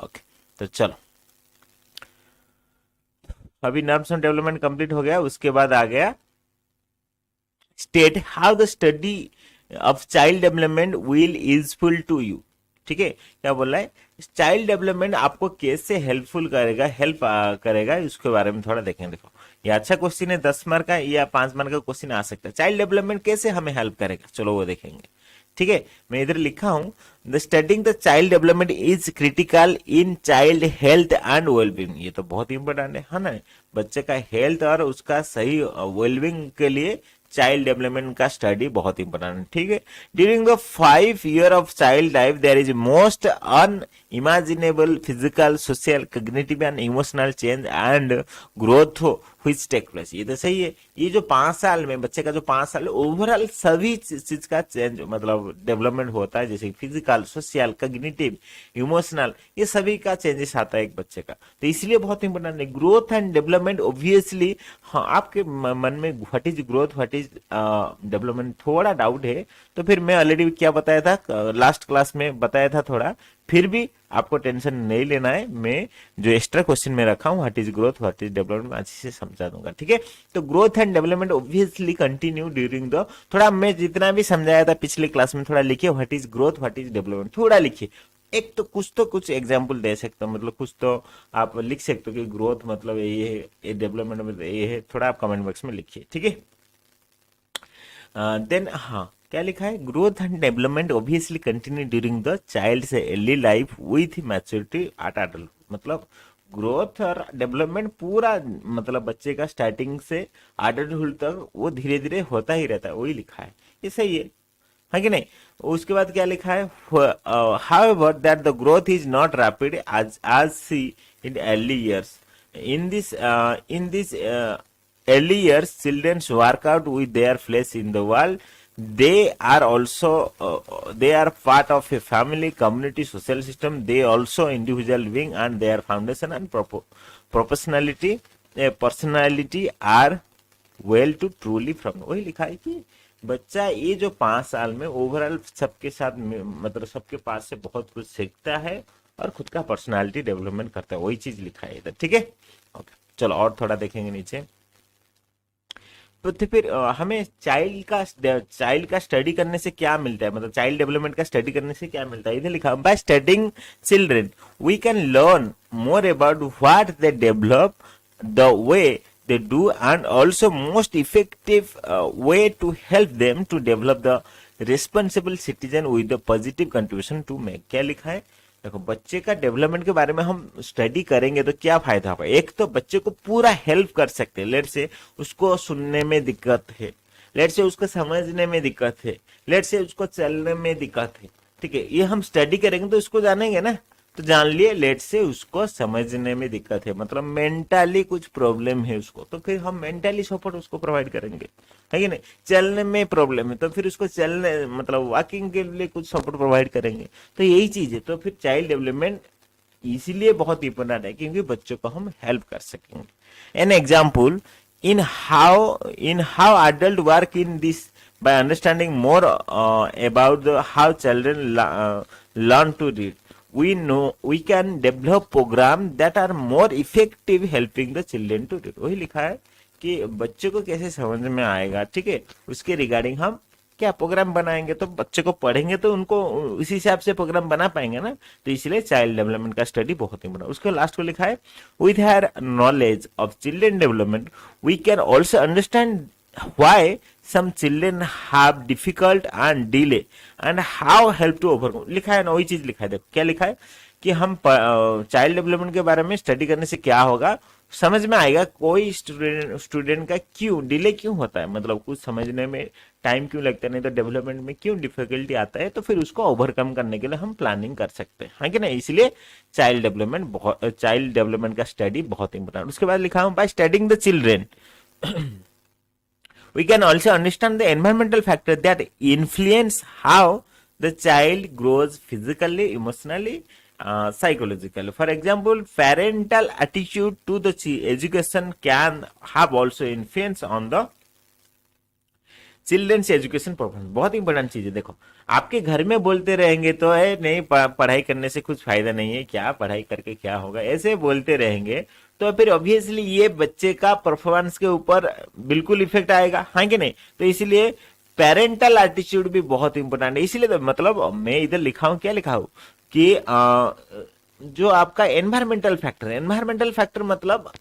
ओके, तो चलो अभी नर्व्स एंड डेवलपमेंट कंप्लीट हो गया, उसके बाद आ गया state how the study of child development will useful to you, ठीक है। क्या बोल रहा है, चाइल्ड डेवलपमेंट आपको कैसे हेल्पफुल करेगा, हेल्प करेगा, उसके बारे में थोड़ा देखें। देखो ये अच्छा क्वेश्चन है, 10 मार्क का या 5 मार्क का क्वेश्चन आ सकता है। चाइल्ड डेवलपमेंट कैसे हमें हेल्प करेगा, चलो वो देखेंगे, ठीक है। मैं इधर लिखा हूं, the studying the child development is critical in child health and wellbeing, ये तो बहुत इंपॉर्टेंट है ना, बच्चे का हेल्थ और उसका सही वेलबींग के लिए चाइल्ड डेवलपमेंट का स्टडी बहुत इंपॉर्टेंट है, ठीक है। During the 5 year of child life there is most unimaginable physical, social, cognitive and emotional change and growth which take place, ये तो सही है। ये जो 5 साल में बच्चे का जो 5 साल ओवरऑल सभी चीज का चेंज मतलब डेवलपमेंट होता है, जैसे फिजिकल, सोशल, कॉग्निटिव, इमोशनल, ये सभी का चेंजेस आता है एक बच्चे का, तो इसलिए बहुत इंपॉर्टेंट है। ग्रोथ एंड डेवलपमेंट ऑब्वियसली, हाँ आपके मन में what is growth what is development थोड़ा डाउट है, तो फिर मैं ऑलरेडी क्या बताया था लास्ट क्लास में बताया था थोड़ा, फिर भी आपको टेंशन नहीं लेना है, मैं जो एक्स्ट्रा क्वेश्चन में रखा हूं what is growth what is development अच्छे से समझा दूंगा, ठीक है। तो growth and development obviously continue during the, थोड़ा मैं जितना भी समझाया था पिछले क्लास में थोड़ा लिखिए, what is growth what is development थोड़ा लिखिए, एक तो कुछ एग्जाम्पल दे सकते हो, मतलब कुछ तो आप लिख सकते हो कि ग्रोथ मतलब ये है, ये डेवलपमेंट मतलब ये है, थोड़ा आप कमेंट बॉक्स में लिखिए, ठीक है। देन हाँ क्या लिखा है, growth and development obviously continue during the child's early life with maturity at adult, मतलब ग्रोथ और डेवलपमेंट पूरा मतलब बच्चे का स्टार्टिंग से एडल्टहुड तक वो धीरे धीरे होता ही रहता है, वही लिखा है, ये सही है कि नहीं। उसके बाद क्या लिखा है, however that the growth is not rapid as see in early years, in this early years children work out with their place in the world, they are also they are part of a family, community, social system, they also individual being and their foundation and proportionality personality are well to truly from, वही लिखा है कि बच्चा ये जो 5 साल में overall सबके साथ मतलब सबके पास से बहुत कुछ सीखता है और खुद का पर्सनालिटी डेवलपमेंट करता है, वही चीज लिखा है इधर, ठीक है। ओके चलो और थोड़ा देखेंगे नीचे, तो फिर हमें चाइल्ड का स्टडी करने से क्या मिलता है, मतलब चाइल्ड डेवलपमेंट का स्टडी करने से क्या मिलता है, इधर लिखा by studying children we can learn more about what they develop, the way they do and also most effective way to help them to develop the responsible citizen with the positive contribution to make, क्या लिखा है, देखो बच्चे का development के बारे में हम स्टडी करेंगे तो क्या फायदा होगा, एक तो बच्चे को पूरा हेल्प कर सकते हैं, लेट से उसको सुनने में दिक्कत है, लेट से उसको समझने में दिक्कत है, लेट से उसको चलने में दिक्कत है, ठीक है, ये हम स्टडी करेंगे तो इसको जानेंगे ना, तो जान लिए लेट से उसको समझने में दिक्कत है, मतलब मेंटली कुछ प्रॉब्लम है उसको, तो फिर हम मेंटली सपोर्ट उसको प्रोवाइड करेंगे, है कि नहीं। चलने में प्रॉब्लम है तो फिर उसको चलने मतलब वॉकिंग के लिए कुछ सपोर्ट प्रोवाइड करेंगे, तो यही चीज है। तो फिर चाइल्ड डेवलपमेंट इसीलिए बहुत इंपॉर्टेंट है क्योंकि बच्चों को हम हेल्प कर सकेंगे। An example in how adult work in this by understanding more about how children learn to read, we know we can develop program that are more effective helping the children to read। वही लिखा है कि बच्चों को कैसे समझ में आएगा, ठीक है, उसके रिगार्डिंग हम क्या प्रोग्राम बनाएंगे, तो बच्चे को पढ़ेंगे तो उनको उसी हिसाब से प्रोग्राम बना पाएंगे ना, तो इसलिए चाइल्ड डेवलपमेंट का स्टडी बहुत इंपॉर्टेंट। उसके लास्ट को लिखा है with higher knowledge of children development we can also understand why some children have difficult and delay and how help to overcome। लिखा है ना, वही चीज लिखा है, देखो क्या लिखा है कि हम चाइल्ड डेवलपमेंट के बारे में स्टडी करने से क्या होगा, समझ में आएगा कोई स्टूडेंट का क्यों डिले क्यों होता है, मतलब कुछ समझने में टाइम क्यों लगता है, नहीं तो डेवलपमेंट में क्यों डिफिकल्टी आता है, तो फिर उसको ओवरकम करने के लिए हम प्लानिंग कर सकते हैं, हाँ कि नहीं। इसलिए चाइल्ड डेवलपमेंट का स्टडी बहुत इंपॉर्टेंट। उसके बाद लिखा हूं by studying the children we can also understand the environmental factor that influence how the child grows physically, emotionally, psychologically। For example, parental attitude to the education can have also influence on the children's education performance. बहुत important चीज है, देखो आपके घर में बोलते रहेंगे तो है नहीं पढ़ाई करने से कुछ फायदा नहीं है, क्या पढ़ाई करके क्या होगा, ऐसे बोलते रहेंगे तो फिर ऑब्वियसली ये बच्चे का परफॉर्मेंस के ऊपर बिल्कुल इफेक्ट आएगा, हाँ कि नहीं। तो इसलिए पेरेंटल एटीट्यूड भी बहुत इंपॉर्टेंट है। इसलिए तो मतलब मैं इधर लिखा हूं, क्या लिखा हूं कि जो आपका एनवायरमेंटल फैक्टर मतलब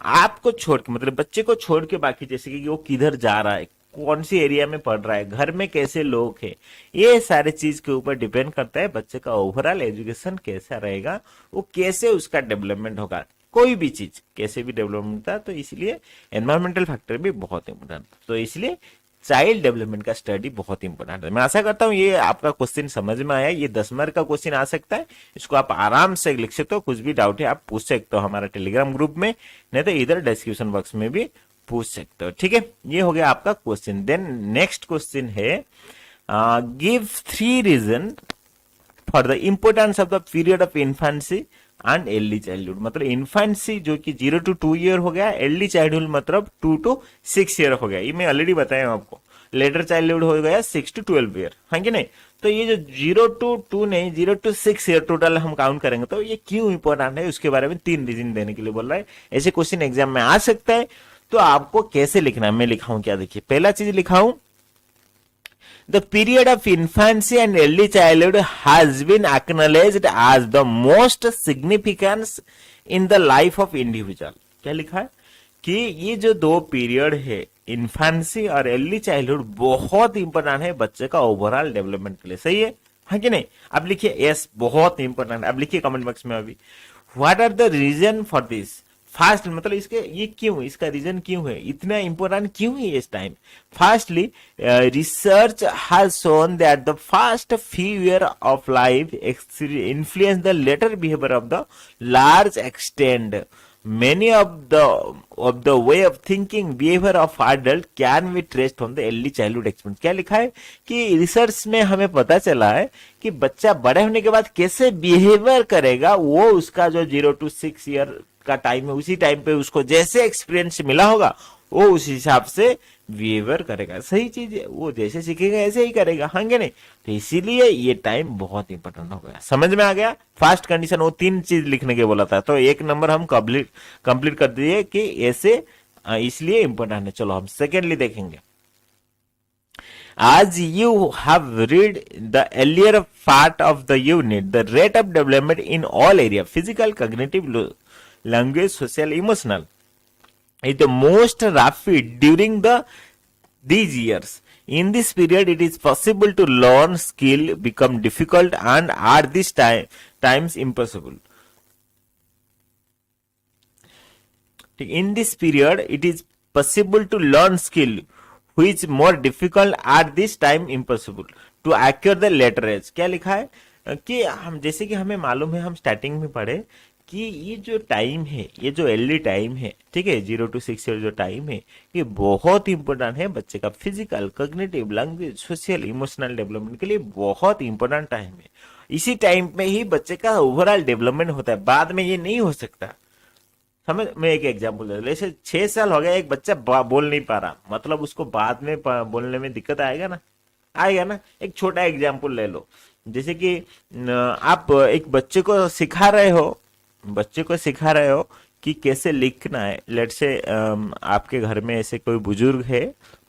आपको छोड़ के, मतलब बच्चे को छोड़ के बाकी, जैसे कि वो किधर जा रहा है, कौन सी एरिया में पढ़ रहा है, घर में कैसे लोग हैं, ये सारे चीज के ऊपर डिपेंड करता है बच्चे का ओवरऑल एजुकेशन कैसा रहेगा, वो कैसे उसका डेवलपमेंट होगा, कोई भी चीज कैसे भी डेवलपमेंट था। तो इसलिए एनवायरमेंटल फैक्टर भी बहुत इंपॉर्टेंट, तो इसलिए चाइल्ड डेवलपमेंट का स्टडी बहुत इंपॉर्टेंट है। मैं आशा करता हूँ ये आपका क्वेश्चन समझ में आया। ये 10 मार्क का क्वेश्चन आ सकता है, इसको आप आराम से लिख सकते हो, कुछ भी डाउट है आप पूछ सकते हो हमारा टेलीग्राम ग्रुप में, नहीं तो इधर डिस्क्रिप्शन बॉक्स में भी पूछ सकते हो, ठीक है। ये हो गया आपका क्वेश्चन। देन नेक्स्ट क्वेश्चन है give 3 reason for the importance of the period of infancy and early childhood. मतलब इन्फेंसी जो कि 0 to 2 ईयर हो गया, अर्ली चाइल्डहुड मतलब 2 to 6 ईयर हो गया, ये मैं ऑलरेडी बताया हूं आपको। लेटर चाइल्डहुड हो गया 6 to 12 ईयर, हाँ कि नहीं। तो ये जो 0 to 2 नहीं 0 to 6 ईयर टोटल हम काउंट करेंगे, तो ये क्यों इंपॉर्टेंट है उसके बारे में 3 रीजन देने के लिए बोल रहा है। ऐसे क्वेश्चन एग्जाम में आ सकता है, तो आपको कैसे लिखना है मैं लिखा हूं, क्या देखिए पहला चीज लिखा हूं the period of infancy and early childhood has been acknowledged as the most significance in the life of individual। क्या लिखा है कि ये जो 2 पीरियड है इन्फेंसी और अर्ली चाइल्डहुड बहुत इंपॉर्टेंट है बच्चे का ओवरऑल डेवलपमेंट के लिए, सही है हाँ कि नहीं। अब लिखिए यस बहुत इंपॉर्टेंट, अब लिखिए कमेंट बॉक्स में अभी what are the reason for this. First मतलब इसके ये क्यों, इसका रीजन क्यों है, इतना इंपॉर्टेंट क्यों है इस time. Firstly research has shown that the first few year of life influence the later behaviour of the large extend many of the way of thinking behavior of adult can be traced from the early childhood experience। क्या लिखा है कि research में हमें पता चला है कि बच्चा बड़े होने के बाद कैसे बिहेवियर करेगा, वो उसका जो 0 to 6 ईयर का टाइम है उसी टाइम पे उसको जैसे एक्सपीरियंस मिला होगा वो उस हिसाब से बिहेवियर करेगा। सही चीज है, वो जैसे सीखेगा ऐसे ही करेगा, हाँ कि नहीं। तो इसीलिए ये टाइम बहुत इंपॉर्टेंट हो गया, समझ में आ गया। फास्ट कंडीशन वो 3 चीज लिखने के बोला था, तो 1 नंबर हम कंप्लीट कर दिए कि ऐसे, इसलिए इंपॉर्टेंट है। चलो हम सेकेंडली देखेंगे। As you have read the earlier part of the unit, the rate of development in all areas, physical, cognitive, language, social, emotional, is the most rapid during these years. In this period, it is possible to learn skill, become difficult, and at this times impossible. In this period, it is possible to learn skill, which is more difficult at this time impossible to acquire the later age। क्या लिखा है कि हम जैसे कि हमें मालूम है, हम स्टार्टिंग में पढ़े कि ये जो टाइम है, ये जो अर्ली टाइम है, ठीक है 0 to 6 ईयर जो टाइम है, ये बहुत इंपॉर्टेंट है बच्चे का physical, cognitive, language, social, emotional development के लिए बहुत इंपॉर्टेंट टाइम है। इसी टाइम में ही बच्चे का ओवरऑल डेवलपमेंट होता है, बाद में ये नहीं हो सकता। समझ, मैं एक एग्जांपल दे, जैसे 6 साल हो गया एक बच्चा बोल नहीं पा रहा, मतलब उसको बाद में बोलने में दिक्कत आएगा ना, आएगा ना। एक छोटा एग्जाम्पल ले लो, जैसे कि आप एक बच्चे को सिखा रहे हो कि कैसे लिखना है। लेट से आपके घर में ऐसे कोई बुजुर्ग है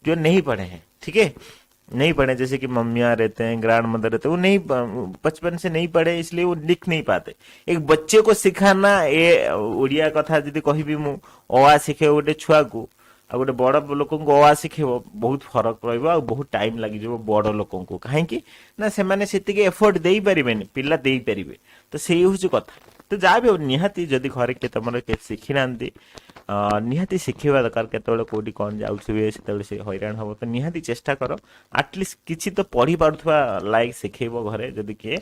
जो नहीं पढ़े हैं, ठीक है, नहीं पढ़े, जैसे कि मम्मियाँ रहते हैं, ग्रैंड मदर रहते हैं, वो नहीं बचपन से नहीं पढ़े, इसलिए वो लिख नहीं पाते। एक बच्चे को सिखाना, ये ओडिया कथा जदि कहबी मु, अ शिखे गोटे छुआ को आ गोटे बड़ लोक अ शिखेब, बहुत फरक रहिबो, बहुत टाइम लगी बड़ लोक को, कहीं ना से सेतिके एफर्ट दे पारिबेनी, पिला दे पारिबे। तो सेही होची कथा। तो जहाँ भी हो निहाती जदि घरे के तुम शिखी ना निहाती शिखेबा दरकार, केतबेले कोठी कौन जाउछिबे सेतबेले से हैरान हबो। तो निहाती चेष्टा करो एटलिस्ट किछि तो पढ़ी पारुथबा लाइक शिखेबो घरे, जदि किए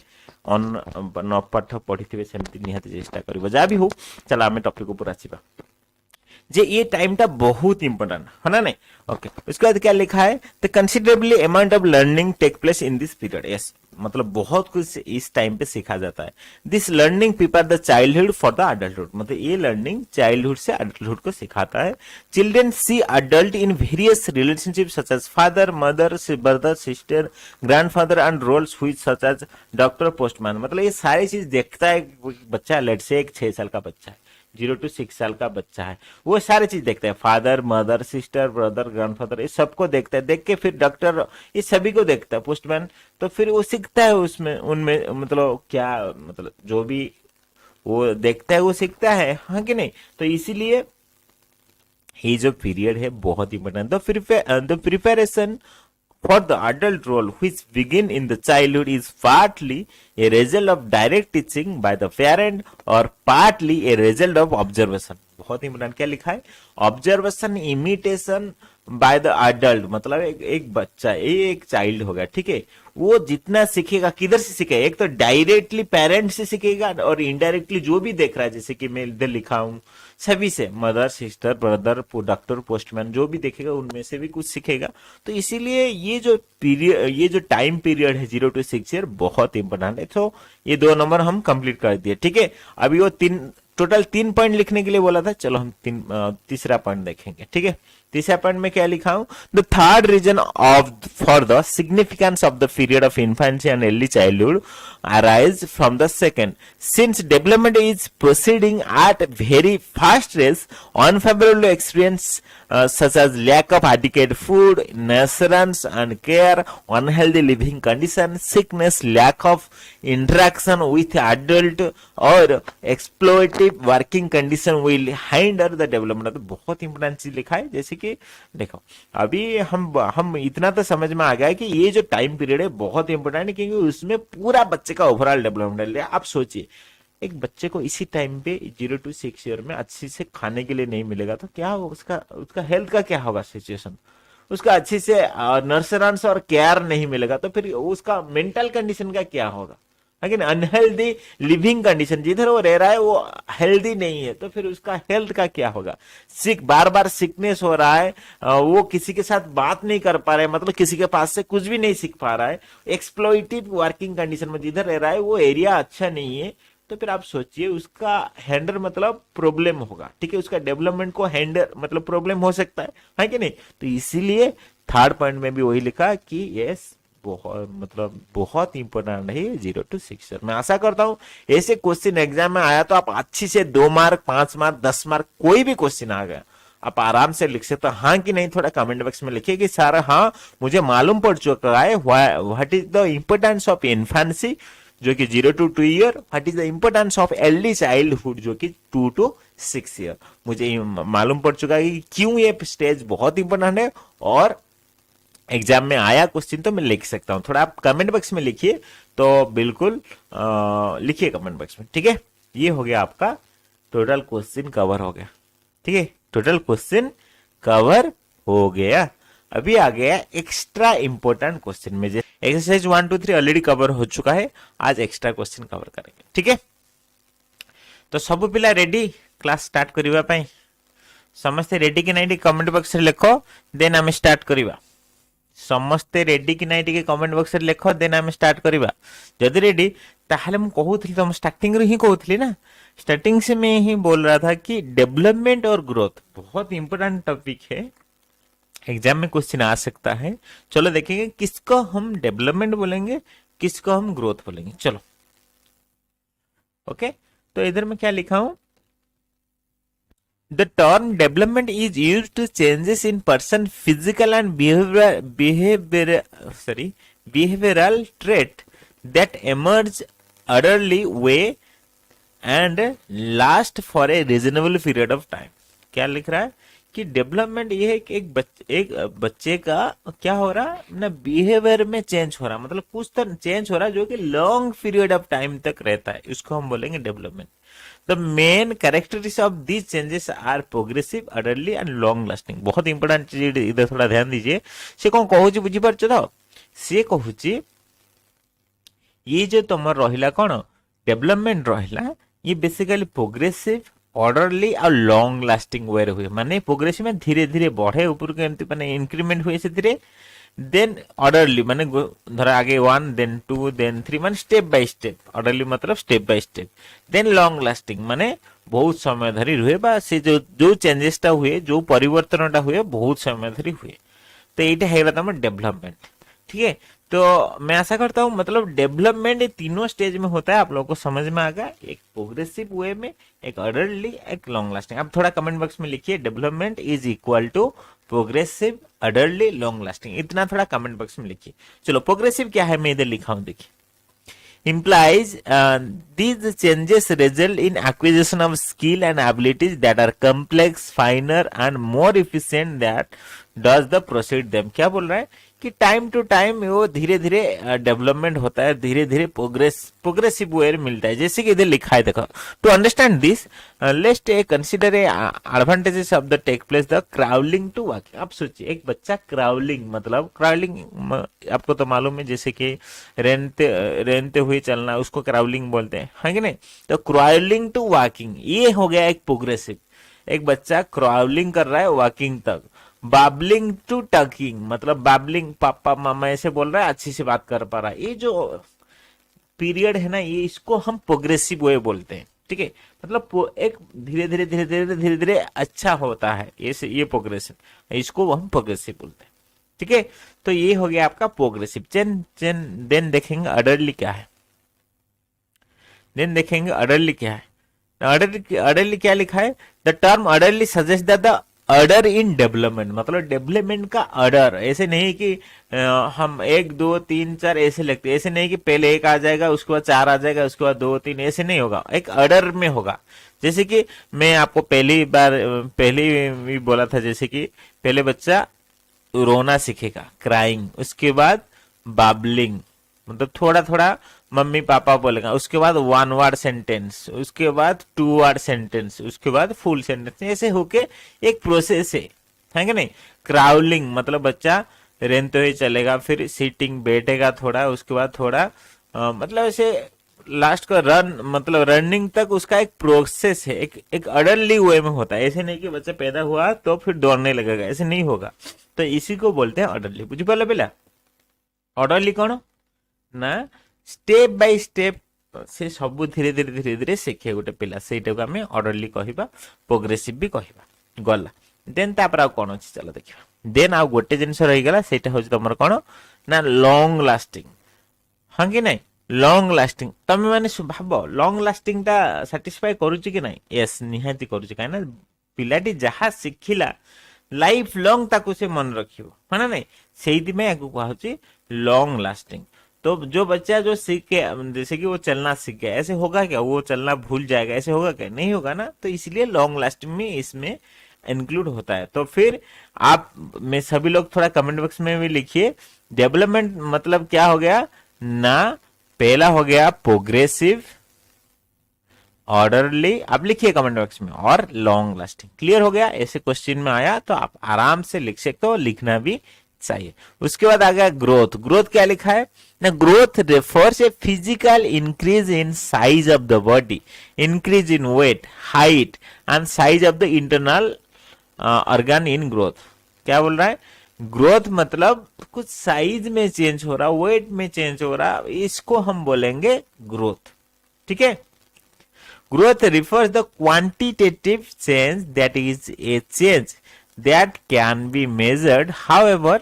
न पाठ पढ़िथिबे सेमति निहाती चेष्टा करिवो। जहाँ भी हो चलो आमे टॉपिक ऊपर आसीबा जे ये टाइम टा बहुत इंपोर्टेंट है ना, नहीं? ओके, उसके बाद क्या लिखा है, the considerably amount of learning take place in this period. Yes, मतलब बहुत कुछ इस टाइम पे सीखा जाता है। This learning prepare the childhood for the adulthood, मतलब ये लर्निंग चाइल्डहुड से अडल्टहुड को सिखाता है। Children see adult in various relationship such as father mother brother sister grandfather and roles which such as doctor postman, मतलब ये सारी चीज देखता है बच्चा। लेट से एक 6 साल का बच्चा है, 0 to 6 साल का बच्चा है, वो सारी चीज देखता है, father mother sister brother grandfather, ये सबको देखता है। देख के फिर डॉक्टर, ये सभी को देखता है, पोस्टमैन। तो फिर वो सीखता है उसमें, उनमें, मतलब क्या, मतलब जो भी वो देखता है वो सीखता है, हाँ कि नहीं? तो इसीलिए ये जो पीरियड है बहुत important. The preparation for the adult role which begin in the childhood is partly a result of direct teaching by the parent or partly a result of observation। बहुत इंपोर्टेंट क्या लिखा है, observation imitation by the adult, मतलब एक बच्चा, ये एक child होगा, ठीक है, वो जितना सीखेगा किधर से सीखेगा, एक तो डायरेक्टली पेरेंट से सीखेगा और इनडायरेक्टली जो भी देख रहा है, जैसे कि मैं इधर लिखा हूं सभी से, mother sister brother doctor postman, जो भी देखेगा उनमें से भी कुछ सीखेगा। तो इसीलिए ये जो पीरियड, ये जो टाइम पीरियड है 0 to 6 ईयर बहुत इंपॉर्टेंट है। तो ये 2 नंबर हम कंप्लीट कर दिए, ठीक है। अभी वो टोटल 3 पॉइंट लिखने के लिए बोला था, चलो हम तीसरा पॉइंट देखेंगे, ठीक है। तीसरा पॉइंट में क्या लिखा हूं, the third reason of for the significance of the period of infancy and early childhood arise from the second, since development is proceeding at very fast rates, unfavorable experience such as lack of adequate food, nurturance and care, unhealthy living condition, sickness, lack of interaction with adult or exploitative working condition will hinder the development। तो बहुत important चीज लिखा है। जैसे कि देखो अभी हम इतना तो समझ में आ गया है कि ये जो टाइम पीरियड है बहुत इंपोर्टेंट है, क्योंकि उसमें पूरा बच्चे का ओवरऑल डेवलपमेंट है। आप सोचिए एक बच्चे को इसी टाइम पे 0 to 6 ईयर में अच्छी से खाने के लिए नहीं मिलेगा तो क्या होगा, उसका हेल्थ का क्या होगा सिचुएशन, उसका अच्छी से नर्सरेंस और केयर नहीं मिलेगा तो फिर उसका मेंटल कंडीशन का क्या होगा, लेकिन अनहेल्दी लिविंग कंडीशन, जिधर वो रह रहा है वो हेल्दी नहीं है तो फिर उसका हेल्थ का क्या होगा। बार बार सिकनेस हो रहा है, वो किसी के साथ बात नहीं कर पा रहा है, मतलब किसी के पास से कुछ भी नहीं सीख पा रहा है। एक्सप्लॉइटेड वर्किंग कंडीशन में जिधर रह रहा है वो एरिया अच्छा नहीं है, तो फिर आप सोचिए उसका हैंडल मतलब प्रॉब्लम होगा, ठीक है, उसका डेवलपमेंट को हैंडल मतलब प्रॉब्लम हो सकता है कि नहीं। तो इसीलिए थर्ड पॉइंट में भी वही लिखा कि यस बहुत इंपोर्टेंट है 0 to 6 ईयर। मैं आशा करता हूं ऐसे क्वेश्चन एग्जाम में आया तो आप अच्छी से 2 मार्क 5 मार्क 10 मार्क कोई भी क्वेश्चन आ गया आप आराम से लिख सकते हो, हाँ कि नहीं। थोड़ा कमेंट बॉक्स में लिखिए कि सर हाँ मुझे मालूम पड़ चुका है what is the importance of infancy जो कि 0 to 2 year, what is the importance of early childhood जो कि 2 to 6 ईयर। मुझे मालूम पड़ चुका है कि क्यों ये स्टेज बहुत इंपोर्टेंट है और एग्जाम में आया क्वेश्चन तो मैं लिख सकता हूं। थोड़ा आप कमेंट बॉक्स में लिखिए, तो बिल्कुल लिखिए कमेंट बॉक्स में, ठीक है। ये हो गया आपका टोटल क्वेश्चन कवर हो गया, ठीक है, टोटल क्वेश्चन कवर हो गया। अभी आ गया एक्स्ट्रा इंपोर्टेंट क्वेश्चन में, एक्सरसाइज 1 2 3 ऑलरेडी कवर हो चुका है, आज एक्स्ट्रा क्वेश्चन कवर करेंगे, ठीक है। तो सब पिला रेडी क्लास स्टार्ट करबा पई, समस्ते रेडी कि नहीं कमेंट बॉक्स रे लिखो, देन हम स्टार्ट करबा। समस्ते रेडी कि नहीं टिके कमेंट बॉक्स रे लिखो, देन हम स्टार्ट करबा। जदि रेडी ताहले हम कहूथली, तुम स्टार्टिंग रे ही कहूथली ना, स्टार्टिंग से मैं ही बोल रहा था कि डेवलपमेंट और ग्रोथ बहुत इंपोर्टेंट टॉपिक है एग्जाम में क्वेश्चन आ सकता है। चलो देखेंगे किसको हम डेवलपमेंट बोलेंगे, किसको हम ग्रोथ बोलेंगे। चलो ओके, तो इधर मैं क्या लिखा हूं, the term development is use to changes in person physical and behavioural trait that emerge early way and last for a reasonable period of time. क्या लिख रहा है कि डेवलपमेंट ये है कि एक बच्चे का क्या हो रहा है ना, बिहेवियर में चेंज हो रहा, मतलब कुछ तो चेंज हो रहा है जो कि लॉन्ग पीरियड ऑफ टाइम तक रहता है, इसको हम बोलेंगे development. The main characteristics of these changes are progressive, early and long lasting. बहुत इंपोर्टेंट चीज इधर थोड़ा ध्यान दीजिए। से कौन कहूची बुझीपार तो सी कहूची ये जो तुम रहिला कौन डेवलपमेंट रहिला, ये बेसिकली प्रोग्रेसिव, ऑर्डरली और लॉन्ग लास्टिंग वे हुए, माने प्रोग्रेसिव में धीरे धीरे बढ़े ऊपर के एमती माने इंक्रीमेंट हुए से धीरे, देन ऑर्डरली माने धर आगे 1 देन 2 देन 3 माने स्टेप बाय स्टेप, ऑर्डरली मतलब step by step, then long lasting माने बहुत समय धरी रुहे बा से जो चेंजेसटा हुए, जो परिवर्तनटा हुए बहुत समय धरी हुए। तो এইটা है तुम डेवलपमेंट। ठीक है, तो मैं आशा करता हूं मतलब डेवलपमेंट ये तीनों स्टेज में होता है, आप लोगों को समझ में आ गया, एक प्रोग्रेसिव वे में, एक अर्डरली, एक लॉन्ग लास्टिंग। अब थोड़ा कमेंट बॉक्स में लिखिए development is equal to progressive, orderly, long lasting, इतना थोड़ा कमेंट बॉक्स में लिखिए। चलो प्रोग्रेसिव क्या है मैं इधर लिखा हूं, देखिए implies these changes result in acquisition of skill and abilities that are complex, finer and more efficient that does the proceed them। क्या बोल रहा है कि टाइम टू टाइम वो धीरे धीरे डेवलपमेंट होता है, धीरे धीरे प्रोग्रेसिव वे मिलता है, जैसे कि इधर लिखा है देखो। To understand this let's consider advantages of the take place the crawling to walking. आप सोचिए एक बच्चा क्राउलिंग, मतलब क्राउलिंग आपको तो मालूम है, जैसे कि रेंगते हुए चलना, उसको क्राउलिंग बोलते हैं, है कि नहीं। तो क्राउलिंग टू वॉकिंग ये हो गया एक प्रोग्रेसिव, एक बच्चा क्राउलिंग कर रहा है वॉकिंग तक। बाबलिंग टू टकिंग मतलब बाबलिंग, पापा मामा ऐसे बोल रहा है, अच्छी से बात कर पा रहा है, ये जो पीरियड है ना, ये इसको हम प्रोग्रेसिव वे बोलते हैं। ठीक है, मतलब एक धीरे धीरे धीरे धीरे धीरे धीरे अच्छा होता है, ये प्रोग्रेसिव, इसको हम प्रोग्रेसिव बोलते हैं। ठीक है, तो ये हो गया आपका प्रोग्रेसिव। देन देखेंगे अर्डरली क्या है, देन देखेंगे अर्डरली क्या है। अर्डरली क्या लिखा है, the term orderly suggest that the order in development, मतलब डेवलपमेंट का ऑर्डर, ऐसे नहीं कि हम 1 2 3 4 ऐसे लिखते, ऐसे नहीं कि पहले 1 आ जाएगा उसके बाद 4 आ जाएगा उसके बाद 2 3, ऐसे नहीं होगा, एक ऑर्डर में होगा। जैसे कि मैं आपको पहले भी बोला था, जैसे कि पहले बच्चा रोना सीखेगा, क्राइंग, उसके बाद बाबलिंग मतलब थोड़ा थोड़ा मम्मी पापा बोलेगा, उसके बाद 1 वर्ड सेंटेंस, उसके बाद 2 वर्ड सेंटेंस, उसके बाद फुल सेंटेंस, ऐसे होके एक प्रोसेस है कि नहीं। क्राउलिंग मतलब बच्चा रेंगते हुए चलेगा, फिर सीटिंग बैठेगा थोड़ा, उसके बाद थोड़ा मतलब ऐसे लास्ट का रन मतलब रनिंग तक उसका एक प्रोसेस है, एक अर्डरली वे में होता है। ऐसे नहीं कि बच्चा पैदा हुआ तो फिर दौड़ने लगेगा, ऐसे नहीं होगा। तो इसी को बोलते हैं अर्डरली। बुझी पाले पिला अर्डरली कौन ना, स्टेप बाय स्टेप से सब धीरे धीरे धीरे धीरे शिखे गोटे पिला, ସେଇଟାକୁ ଆମେ ଅର୍ଡରଲି କହିବା, ପ୍ରୋଗ୍ରେସିଭ ବି କହିବା। ଗଲା ଦେନ୍ ତାପରେ ଆଉ କଣ ଅଛି ଚलो ଦେଖିବା। ଦେନ୍ ଆଉ ଗୋଟେ ଜିନିଷ ରହିଗଲା, ସେଇଟା ହଉଛି ତମର କଣ ନା ଲଙ୍ଗ ଲାଷ୍ଟିଂ, ହଁ କି ନାଇଁ। ଲଙ୍ଗ ଲାଷ୍ଟିଂ ତମେ ମାନେ ଭାବ ଲଙ୍ଗ ଲାଷ୍ଟିଂ ଟା ସାଟିସ୍ଫାଏ କରୁଛି କି ନାଇଁ? ୟେସ୍ ନିହାତି କରୁଛି, କାହିଁକି ନା ପିଲାଟି ଯାହା ଶିଖିଲା ଲାଇଫ ଲଙ୍ଗ ତାକୁ ସେ ମନେ ରଖିବ, ହଁ ନା ନାଇଁ। ସେଇଥିପାଇଁ ୟାକୁ କୁହାହଉଛି लॉन्ग लास्टिंग। तो जो बच्चा जो सीख के जैसे कि वो चलना सीख गया, ऐसे होगा क्या वो चलना भूल जाएगा, ऐसे होगा क्या? नहीं होगा ना। तो इसलिए लॉन्ग लास्टिंग में इसमें इंक्लूड होता है। तो फिर आप में सभी लोग थोड़ा कमेंट बॉक्स में भी लिखिए डेवलपमेंट मतलब क्या हो गया ना। पहला हो गया प्रोग्रेसिव, ऑर्डरली, आप लिखिए कमेंट बॉक्स में, और लॉन्ग लास्टिंग। क्लियर हो गया? ऐसे क्वेश्चन में आया तो आप आराम से लिख सकते हो, लिखना भी चाहिए। उसके बाद आ गया ग्रोथ। ग्रोथ क्या लिखा है ना, growth refers a physical increase in size of the body, increase in weight, height and size of the internal organ in growth. क्या बोल रहा है? ग्रोथ मतलब कुछ साइज में चेंज हो रहा, वेट में चेंज हो रहा, इसको हम बोलेंगे ग्रोथ। ठीक है। Growth refers the quantitative change that is a change that can be measured, however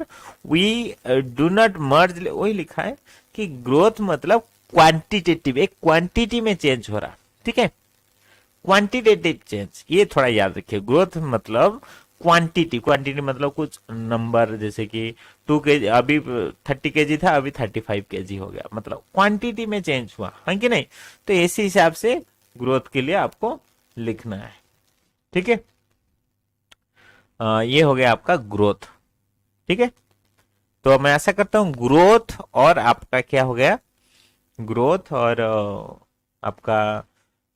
we do not merge, वही लिखा है कि ग्रोथ मतलब क्वांटिटेटिव, एक क्वांटिटी में चेंज हो रहा, ठीक है, क्वांटिटेटिव चेंज, ये थोड़ा याद रखिए। ग्रोथ मतलब क्वांटिटी, क्वांटिटी मतलब कुछ नंबर, जैसे कि 2 kg, अभी 30 kg था, अभी 35 kg हो गया, मतलब क्वांटिटी में चेंज हुआ है कि नहीं। तो इसी हिसाब से ग्रोथ के लिए आपको लिखना है, ठीक है। ये हो गया आपका ग्रोथ, ठीक है। तो मैं ऐसा करता हूं, ग्रोथ और आपका क्या हो गया, ग्रोथ और आपका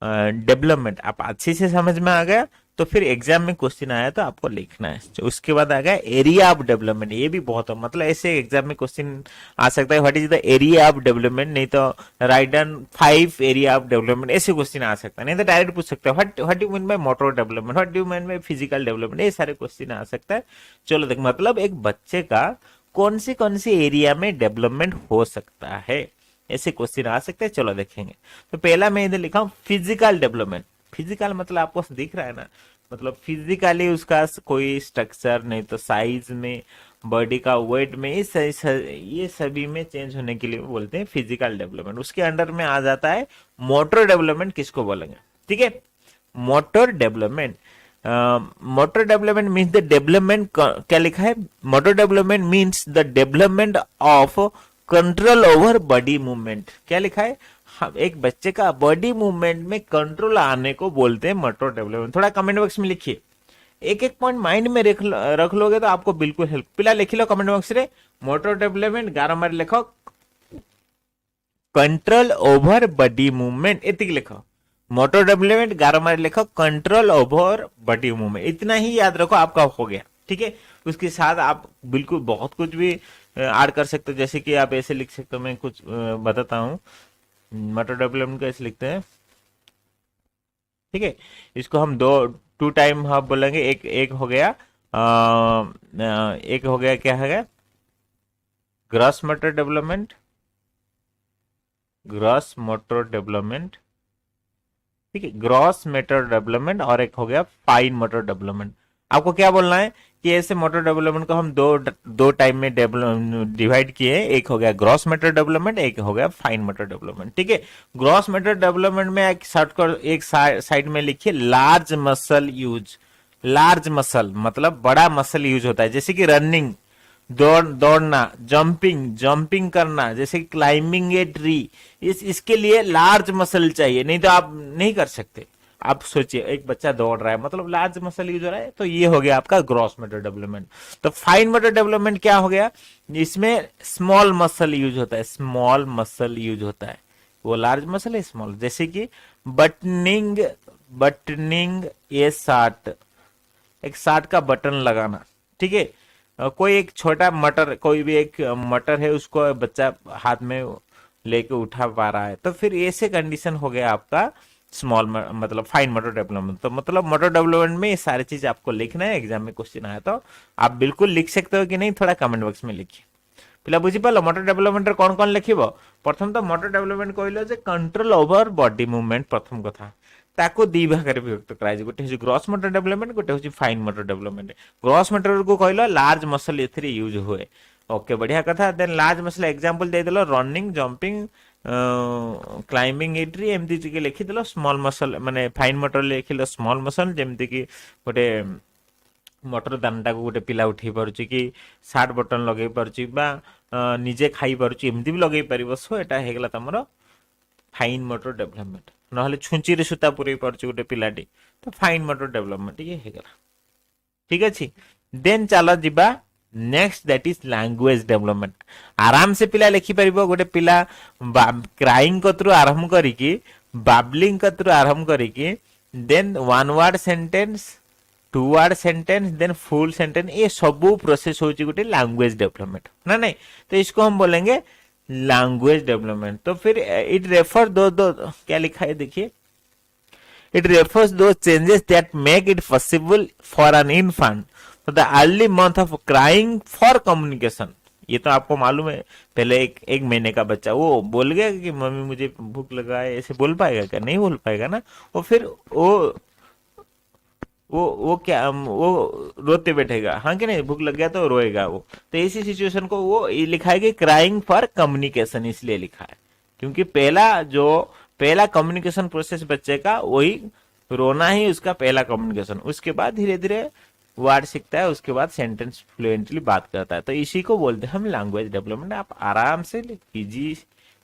डेवलपमेंट आप अच्छे से समझ में आ गया। तो फिर एग्जाम में क्वेश्चन आया तो आपको लिखना है। उसके बाद आ गया एरिया ऑफ डेवलपमेंट, ये भी बहुत है, मतलब ऐसे एग्जाम में क्वेश्चन आ सकता है, what is the area of development, नहीं तो write down 5 area of development, ऐसे क्वेश्चन आ सकता है, नहीं तो डायरेक्ट पूछ सकते हैं what do mean by motor development, what do mean by physical development, ये सारे क्वेश्चन आ सकता है। चलो देख, मतलब एक बच्चे का कौन सी एरिया में डेवलपमेंट हो सकता है, ऐसे क्वेश्चन आ सकते हैं। चलो देखेंगे। तो पहला मैं इधर लिखा हूं फिजिकल डेवलपमेंट। फिजिकल मतलब आपको दिख रहा है ना, मतलब फिजिकली उसका कोई स्ट्रक्चर, नहीं तो साइज में, बॉडी का वेट में, ये सभी में चेंज होने के लिए बोलते हैं फिजिकल डेवलपमेंट। उसके अंडर में आ जाता है मोटर डेवलपमेंट, किसको बोलेंगे, ठीक है, motor development. Motor development means the development, क्या लिखा है, motor development means the development of control over body movement. क्या लिखा है, एक बच्चे का बॉडी मूवमेंट में कंट्रोल आने को बोलते हैं मोटर डेवलपमेंट। थोड़ा कमेंट बॉक्स में लिखिए, एक एक पॉइंट माइंड में रख लोगे तो आपको बिल्कुल हेल्प। पिला लिख लो कमेंट बॉक्स रे, मोटर डेवलपमेंट 11 बार लिखो, कंट्रोल ओवर बॉडी मूवमेंट इतनी लिखो, मोटर डेवलपमेंट 11 बार लिखो, कंट्रोल ओवर बॉडी मूवमेंट, इतना ही याद रखो, आपका हो गया, ठीक है। उसके साथ आप बिल्कुल बहुत कुछ भी ऐड कर सकते हो, जैसे कि आप ऐसे लिख सकते हो, मैं कुछ बताता हूँ। मोटर डेवलपमेंट कैसे लिखते हैं, ठीक है, इसको हम टू टाइम हम बोलेंगे। एक हो गया एक हो गया क्या है, gross motor development, gross motor development, ठीक है, ग्रॉस मोटर डेवलपमेंट, और एक हो गया फाइन मोटर डेवलपमेंट। आपको क्या बोलना है कि ऐसे मोटर डेवलपमेंट को हम दो टाइम में डिवाइड किए, एक हो गया ग्रॉस मोटर डेवलपमेंट, एक हो गया फाइन मोटर डेवलपमेंट, ठीक है। ग्रॉस मोटर डेवलपमेंट में एक साइड में लिखिए large muscle use. Large muscle मतलब बड़ा मसल यूज होता है, जैसे कि रनिंग, दौड़ना, जंपिंग करना, जैसे क्लाइंबिंग ए ट्री, इसके लिए लार्ज मसल चाहिए, नहीं तो आप नहीं कर सकते। आप सोचिए एक बच्चा दौड़ रहा है, मतलब लार्ज मसल यूज हो रहा है, तो ये हो गया आपका ग्रॉस मोटर डेवलपमेंट। तो फाइन मोटर डेवलपमेंट क्या हो गया, इसमें स्मॉल मसल यूज होता है, स्मॉल मसल यूज होता है, वो लार्ज मसल है स्मॉल, जैसे कि बटनिंग, ये शार्ट, एक शार्ट का बटन लगाना, ठीक है। कोई एक छोटा मटर, कोई भी एक मटर है, उसको बच्चा हाथ में लेके उठा पा रहा है, तो फिर ऐसे कंडीशन हो गया आपका स्मॉल, मतलब फाइन मोटर डेवलपमेंट। तो मतलब मोटर डेवलपमेंट में ये सारी चीज आपको लिखना है, एग्जाम में क्वेश्चन आया तो आप बिल्कुल लिख सकते हो कि नहीं, थोड़ा कमेंट बॉक्स में लिखिए। पिला बुझी पाल मोटर डेवलपमेंट कौन कौन लिखिब, प्रथम तो मोटर डेवलपमेंट कहल जे कंट्रोल ओवर बॉडी मूवमेंट, प्रथम कथा ताको दी भागरे विभक्त कराई, गोटे हूँ ग्रॉस मोटर डेवलपमेंट, गोटे हूँ fine motor development. Gross motor को कहल लार्ज मसल एथिरे यूज हुए, ओके बढ़िया कथा। देन लार्ज मसल एग्जांपल दे देलो running, jumping, climbing a tree, एमती टिके लिखिदेलो। स्मॉल मसल माने फाइन मोटर लिखिलो स्मॉल मसल, जेमती कि गोटे मोटर दाना को गोटे पिला उठेई पारुची कि 60 बटन लगे पारुची बा निजे खाई पारुची, एमती भी लगे पारिबो। सो एटा हेगला तमरो फाइन मोटर डेवलपमेंट। नहले छुंची रे सुता पुरई पारुची गोटे पिलाटी, तो फाइन मोटर डेवलपमेंट ये हेगला, ठीक अछि। देन चलो जिबा next, that is language development. आराम से पिला लिखि परिबो, गोटे पिला क्राइंग कतरु आरंभ करिकि, बाबलिंग कतरु आरंभ करिकि, then one word sentence, two word sentence, then full sentence, ये सब प्रोसेस होची गोटे लैंग्वेज डेवलपमेंट ना, नहीं तो इसको हम बोलेंगे लैंग्वेज डेवलपमेंट। तो फिर इट रेफर दो क्या लिखा है देखिए, it refers those changes that make it possible for an infant for the early month of crying for communication। ये तो आपको मालूम है, पहले एक महीने का बच्चा वो बोल गया कि मम्मी मुझे भूख लगा है, ऐसे बोल पाएगा क्या, नहीं बोल पाएगा ना। और फिर वो वो क्या वो रोते बैठेगा, हाँ कि नहीं, भूख लग गया तो रोएगा वो। तो ऐसी सिचुएशन को वो ये लिखा है कि क्राइंग फॉर कम्युनिकेशन, इसलिए लिखा है क्योंकि पहला कम्युनिकेशन प्रोसेस बच्चे का वही रोना ही उसका पहला कम्युनिकेशन, उसके बाद धीरे धीरे वर्ड सीखता है, उसके बाद सेंटेंस फ्लुएंटली बात करता है। तो इसी को बोलते हैं हम लैंग्वेज डेवलपमेंट। आप आराम से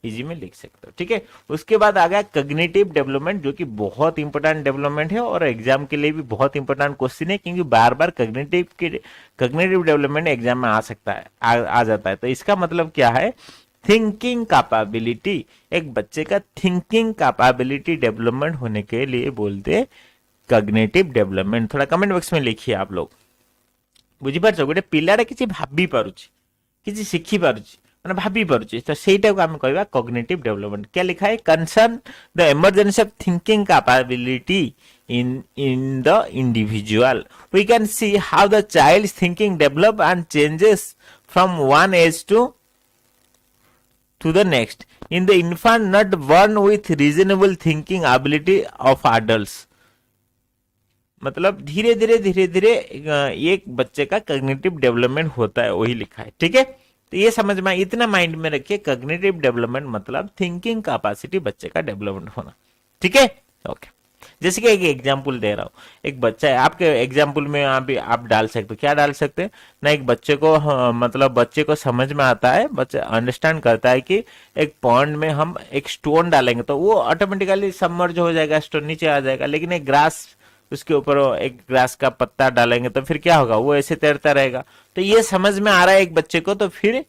इजी में लिख सकते हो, ठीक है। उसके बाद आ गया कग्निटिव डेवलपमेंट, जो कि बहुत इंपॉर्टेंट डेवलपमेंट है और एग्जाम के लिए भी बहुत इंपॉर्टेंट क्वेश्चन है, क्योंकि बार बार कग्निटिव डेवलपमेंट एग्जाम में आ सकता है, आ जाता है। तो इसका मतलब क्या है, थिंकिंग कैपेबिलिटी, एक बच्चे का थिंकिंग कैपेबिलिटी डेवलपमेंट होने के लिए बोलते हैं कग्निटिव डेवलपमेंट। थोड़ा कमेंट बॉक्स में लिखिए आप लोग। बुझिपार गोटे पिलाटा किसी भाभी पारुची, किसी शिखी पारुची, ମାନେ ଭାବି ପାରୁଛି, ତ ସେଇଟାକୁ ଆମେ କହିବା କଗ୍ନିଟିଭ ଡେଭଲପମେଣ୍ଟ। क्या लिखा है, concern the emergency of thinking capability in the individual. We can see how the child's thinking develop and changes from one age to the next. In the infant not born with reasonable thinking ability of adults, मतलब धीरे धीरे एक बच्चे का cognitive development होता है, वही लिखा है, ठीक है। तो ये समझ में, इतना माइंड में रखिए, कग्निटिव डेवलपमेंट मतलब थिंकिंग कैपेसिटी बच्चे का डेवलपमेंट होना, ठीक है। ओके, जैसे कि एक एग्जांपल दे रहा हूँ, एक बच्चा है, आपके एग्जांपल में आप डाल सकते हो, क्या डाल सकते हैं ना, एक बच्चे को मतलब बच्चे को समझ में आता है, बच्चा अंडरस्टैंड करता है कि एक पॉन्ड में हम एक स्टोन डालेंगे तो वो ऑटोमेटिकली सबमर्ज हो जाएगा, स्टोन नीचे आ जाएगा, लेकिन एक ग्रास, उसके ऊपर एक ग्रास का पत्ता डालेंगे तो फिर क्या होगा, वो ऐसे तैरता रहेगा। तो ये समझ में आ रहा है एक बच्चे को, तो फिर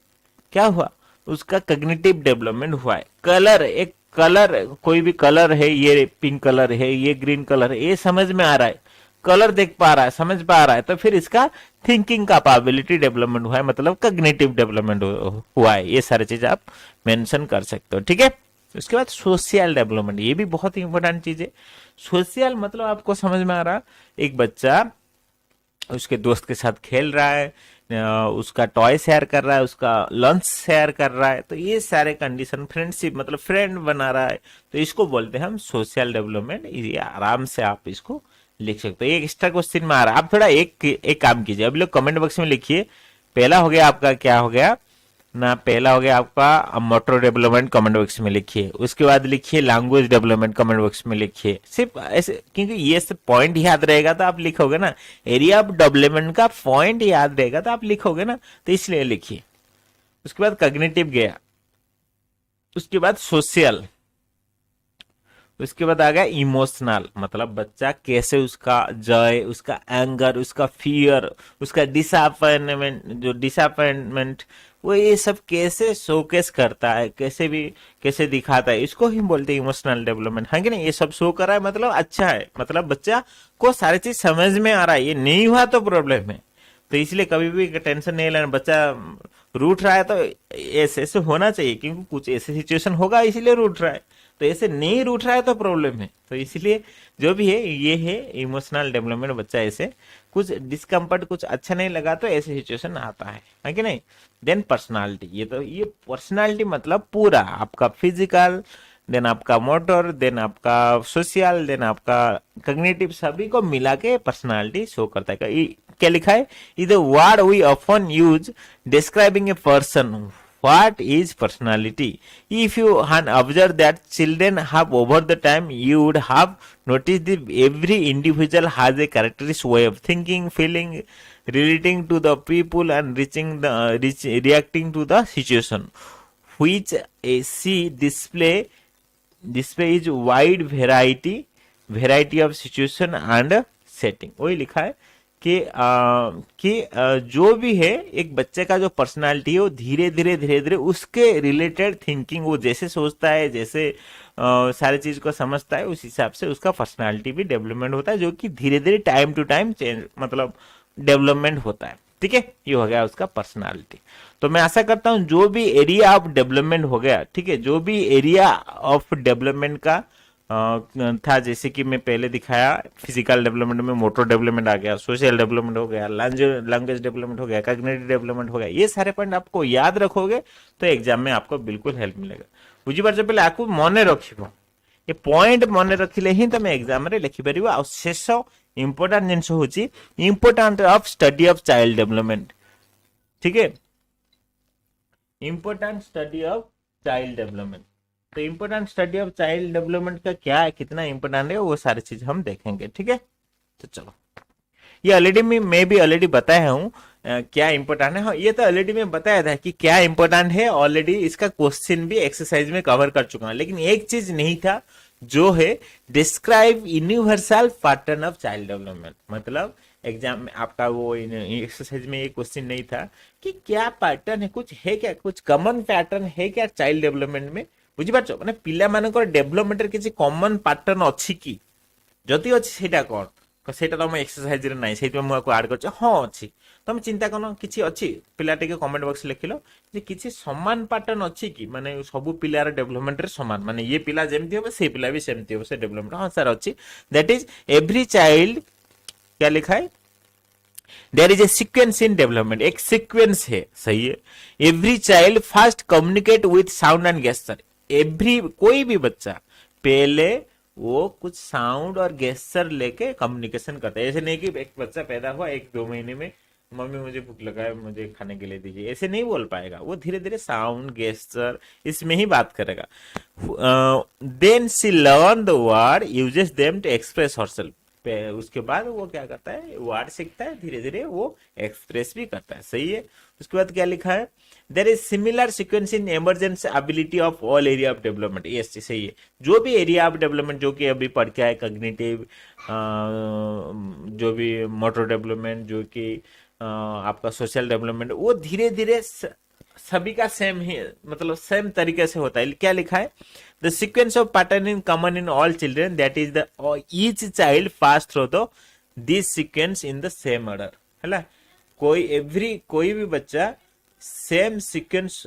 क्या हुआ, उसका कग्निटिव डेवलपमेंट हुआ है। कलर, एक कलर, कोई भी कलर है, ये पिंक कलर है, ये ग्रीन कलर है, ये समझ में आ रहा है, कलर देख पा रहा है, समझ पा रहा है, तो फिर इसका थिंकिंग कैपेबिलिटी डेवलपमेंट हुआ है, मतलब कग्निटिव डेवलपमेंट हुआ है। ये सारी चीज आप मेंशन कर सकते हो, ठीक है। उसके बाद सोशल डेवलपमेंट, ये भी बहुत ही इंपॉर्टेंट चीज है। सोशल मतलब आपको समझ में आ रहा, एक बच्चा उसके दोस्त के साथ खेल रहा है, उसका टॉय शेयर कर रहा है, उसका लंच शेयर कर रहा है, तो ये सारे कंडीशन, फ्रेंडशिप मतलब फ्रेंड बना रहा है, तो इसको बोलते हैं हम सोशल डेवलपमेंट। ये आराम से आप इसको लिख सकते हो। एक एक्स्ट्रा क्वेश्चन में आ रहा है, आप थोड़ा एक काम कीजिए, अभी लोग कमेंट बॉक्स में लिखिए। पहला हो गया आपका, क्या हो गया ना, पहला हो गया आपका मोटर डेवलपमेंट, कमेंट बॉक्स में लिखिए। उसके बाद लिखिए लैंग्वेज डेवलपमेंट, कमेंट बॉक्स में लिखिए। सिर्फ ऐसे, क्योंकि ये सब पॉइंट याद रहेगा तो आप लिखोगे ना, एरिया ऑफ डेवलपमेंट का पॉइंट याद रहेगा तो आप लिखोगे ना, तो इसलिए लिखिए। उसके बाद कॉग्निटिव गया, उसके बाद सोशल, उसके बाद आ गया इमोशनल, मतलब बच्चा कैसे उसका जॉय, उसका एंगर, उसका फियर, उसका डिसअपॉइंटमेंट वो ये सब कैसे शोकेस करता है, कैसे दिखाता है, इसको ही बोलते हैं इमोशनल डेवलपमेंट, है कि नहीं। ये सब शो कर रहा है मतलब अच्छा है, मतलब बच्चा को सारी चीज समझ में आ रहा है, ये नहीं हुआ तो प्रॉब्लम है। तो इसलिए कभी भी टेंशन नहीं लेना, बच्चा रूठ रहा है तो ऐसे होना चाहिए, क्योंकि कुछ ऐसे सिचुएशन होगा इसलिए रूठ रहा है, तो ऐसे नहीं रूठ रहा है तो प्रॉब्लम है। तो इसलिए जो भी है ये है इमोशनल डेवलपमेंट। बच्चा ऐसे कुछ डिस्कम्फर्ट, कुछ अच्छा नहीं लगा तो ऐसे सिचुएशन आता है कि नहीं। देन पर्सनालिटी, ये पर्सनालिटी मतलब पूरा आपका फिजिकल, देन आपका मोटर, देन आपका सोशल, देन आपका कॉग्निटिव, सभी को मिला के पर्सनालिटी शो करता है। क्या लिखा है, is the word we often use describing a person. What is personality? If you had observed that children have over the time, you would have noticed that every individual has a characteristic way of thinking, feeling, relating to the people, and reacting to the situation, which a C display is wide variety of situation and setting। वही लिखा है कि जो भी है एक बच्चे का जो पर्सनालिटी है वो धीरे धीरे उसके रिलेटेड थिंकिंग, वो जैसे सोचता है, जैसे सारी चीज को समझता है, उस हिसाब से उसका पर्सनालिटी भी डेवलपमेंट होता है, जो कि धीरे धीरे टाइम टू टाइम चेंज मतलब डेवलपमेंट होता है, ठीक है। ये हो गया उसका पर्सनालिटी। तो मैं आशा करता हूं जो भी एरिया ऑफ डेवलपमेंट हो गया, ठीक है, जो भी एरिया ऑफ डेवलपमेंट का था, जैसे कि मैं पहले दिखाया, फिजिकल डेवलपमेंट में मोटर डेवलपमेंट आ गया, सोशल डेवलपमेंट हो गया, लैंग्वेज डेवलपमेंट हो गया, कॉग्निटिव डेवलपमेंट हो गया। ये सारे पॉइंट आपको याद रखोगे तो एग्जाम में आपको बिल्कुल हेल्प मिलेगा। बुझीपार पहले आपको मने रखिबो, ये पॉइंट मने रखिले ही तुम एग्जाम रे लिखि परिबो। आ शेष इंपोर्टेंट जिनस होची important of study of child development, ठीक है, important study of child development. तो important study of child development का क्या है, कितना इंपोर्टेंट है, वो सारी चीज हम देखेंगे, ठीक है। तो चलो, ये ऑलरेडी मैं भी ऑलरेडी बताया हूँ क्या इंपोर्टेंट है। हाँ, ये तो ऑलरेडी मैं बताया था कि क्या इंपोर्टेंट है, ऑलरेडी इसका क्वेश्चन भी एक्सरसाइज में कवर कर चुका हूँ। लेकिन एक चीज नहीं था, जो है describe universal pattern of child development. मतलब एग्जाम में आपका वो एक्सरसाइज में एक क्वेश्चन नहीं था कि क्या पैटर्न है, कुछ है क्या, कुछ कॉमन पैटर्न है क्या चाइल्ड डेवलपमेंट में, बुझिपारछ, माने पिला मानकर डेवलपमेंट किसी कॉमन पैटर्न अछि कि, जदि अछि सेटा कोन, सेटा तो एक्सरसाइज रे नाही, सेटा मु ऐड करछ। हाँ अछि, तुम चिंता करो किछि अछि, पिला टिके कमेंट बॉक्स लिखिलो जे किछि समान पैटर्न अछि कि, माने सब पिलार डेवलपमेंट रे समान, माने ये पिला जेमति होबे से पिला भी सेमति होबे से डेवलपमेंट। हाँ सर अछि, दैट इज एवरी चाइल्ड, क्या लिखा है, there is a sequence in development, एक सीक्वेंस है, सही है। Every child first communicate with sound and gesture, every कोई भी बच्चा पहले वो कुछ साउंड और गेस्चर लेके कम्युनिकेशन करता है। ऐसे नहीं कि एक बच्चा पैदा हुआ 1-2 महीने में मम्मी मुझे भूख लगा है मुझे खाने के लिए दीजिए, ऐसे नहीं बोल पाएगा। वो धीरे धीरे साउंड गेस्चर इसमें ही बात करेगा। Then she learn the word, uses them to express herself, उसके बाद वो क्या करता है, वर्ड सीखता है, धीरे धीरे वो एक्सप्रेस भी करता है, सही है। उसके बाद क्या लिखा है, there is similar sequence in emergence ability of all area of development. Yes, सही है। जो भी एरिया ऑफ डेवलपमेंट जो कि अभी पढ़ के आए, कॉग्निटिव, जो भी मोटर डेवलपमेंट, जो कि आपका सोशल डेवलपमेंट, वो धीरे धीरे सभी का सेम ही, मतलब सेम तरीके से होता है। क्या लिखा है, the sequence of pattern in common in all children, that is the each child pass through the this sequence in the same order, है। कोई भी बच्चा सेम सीक्वेंस,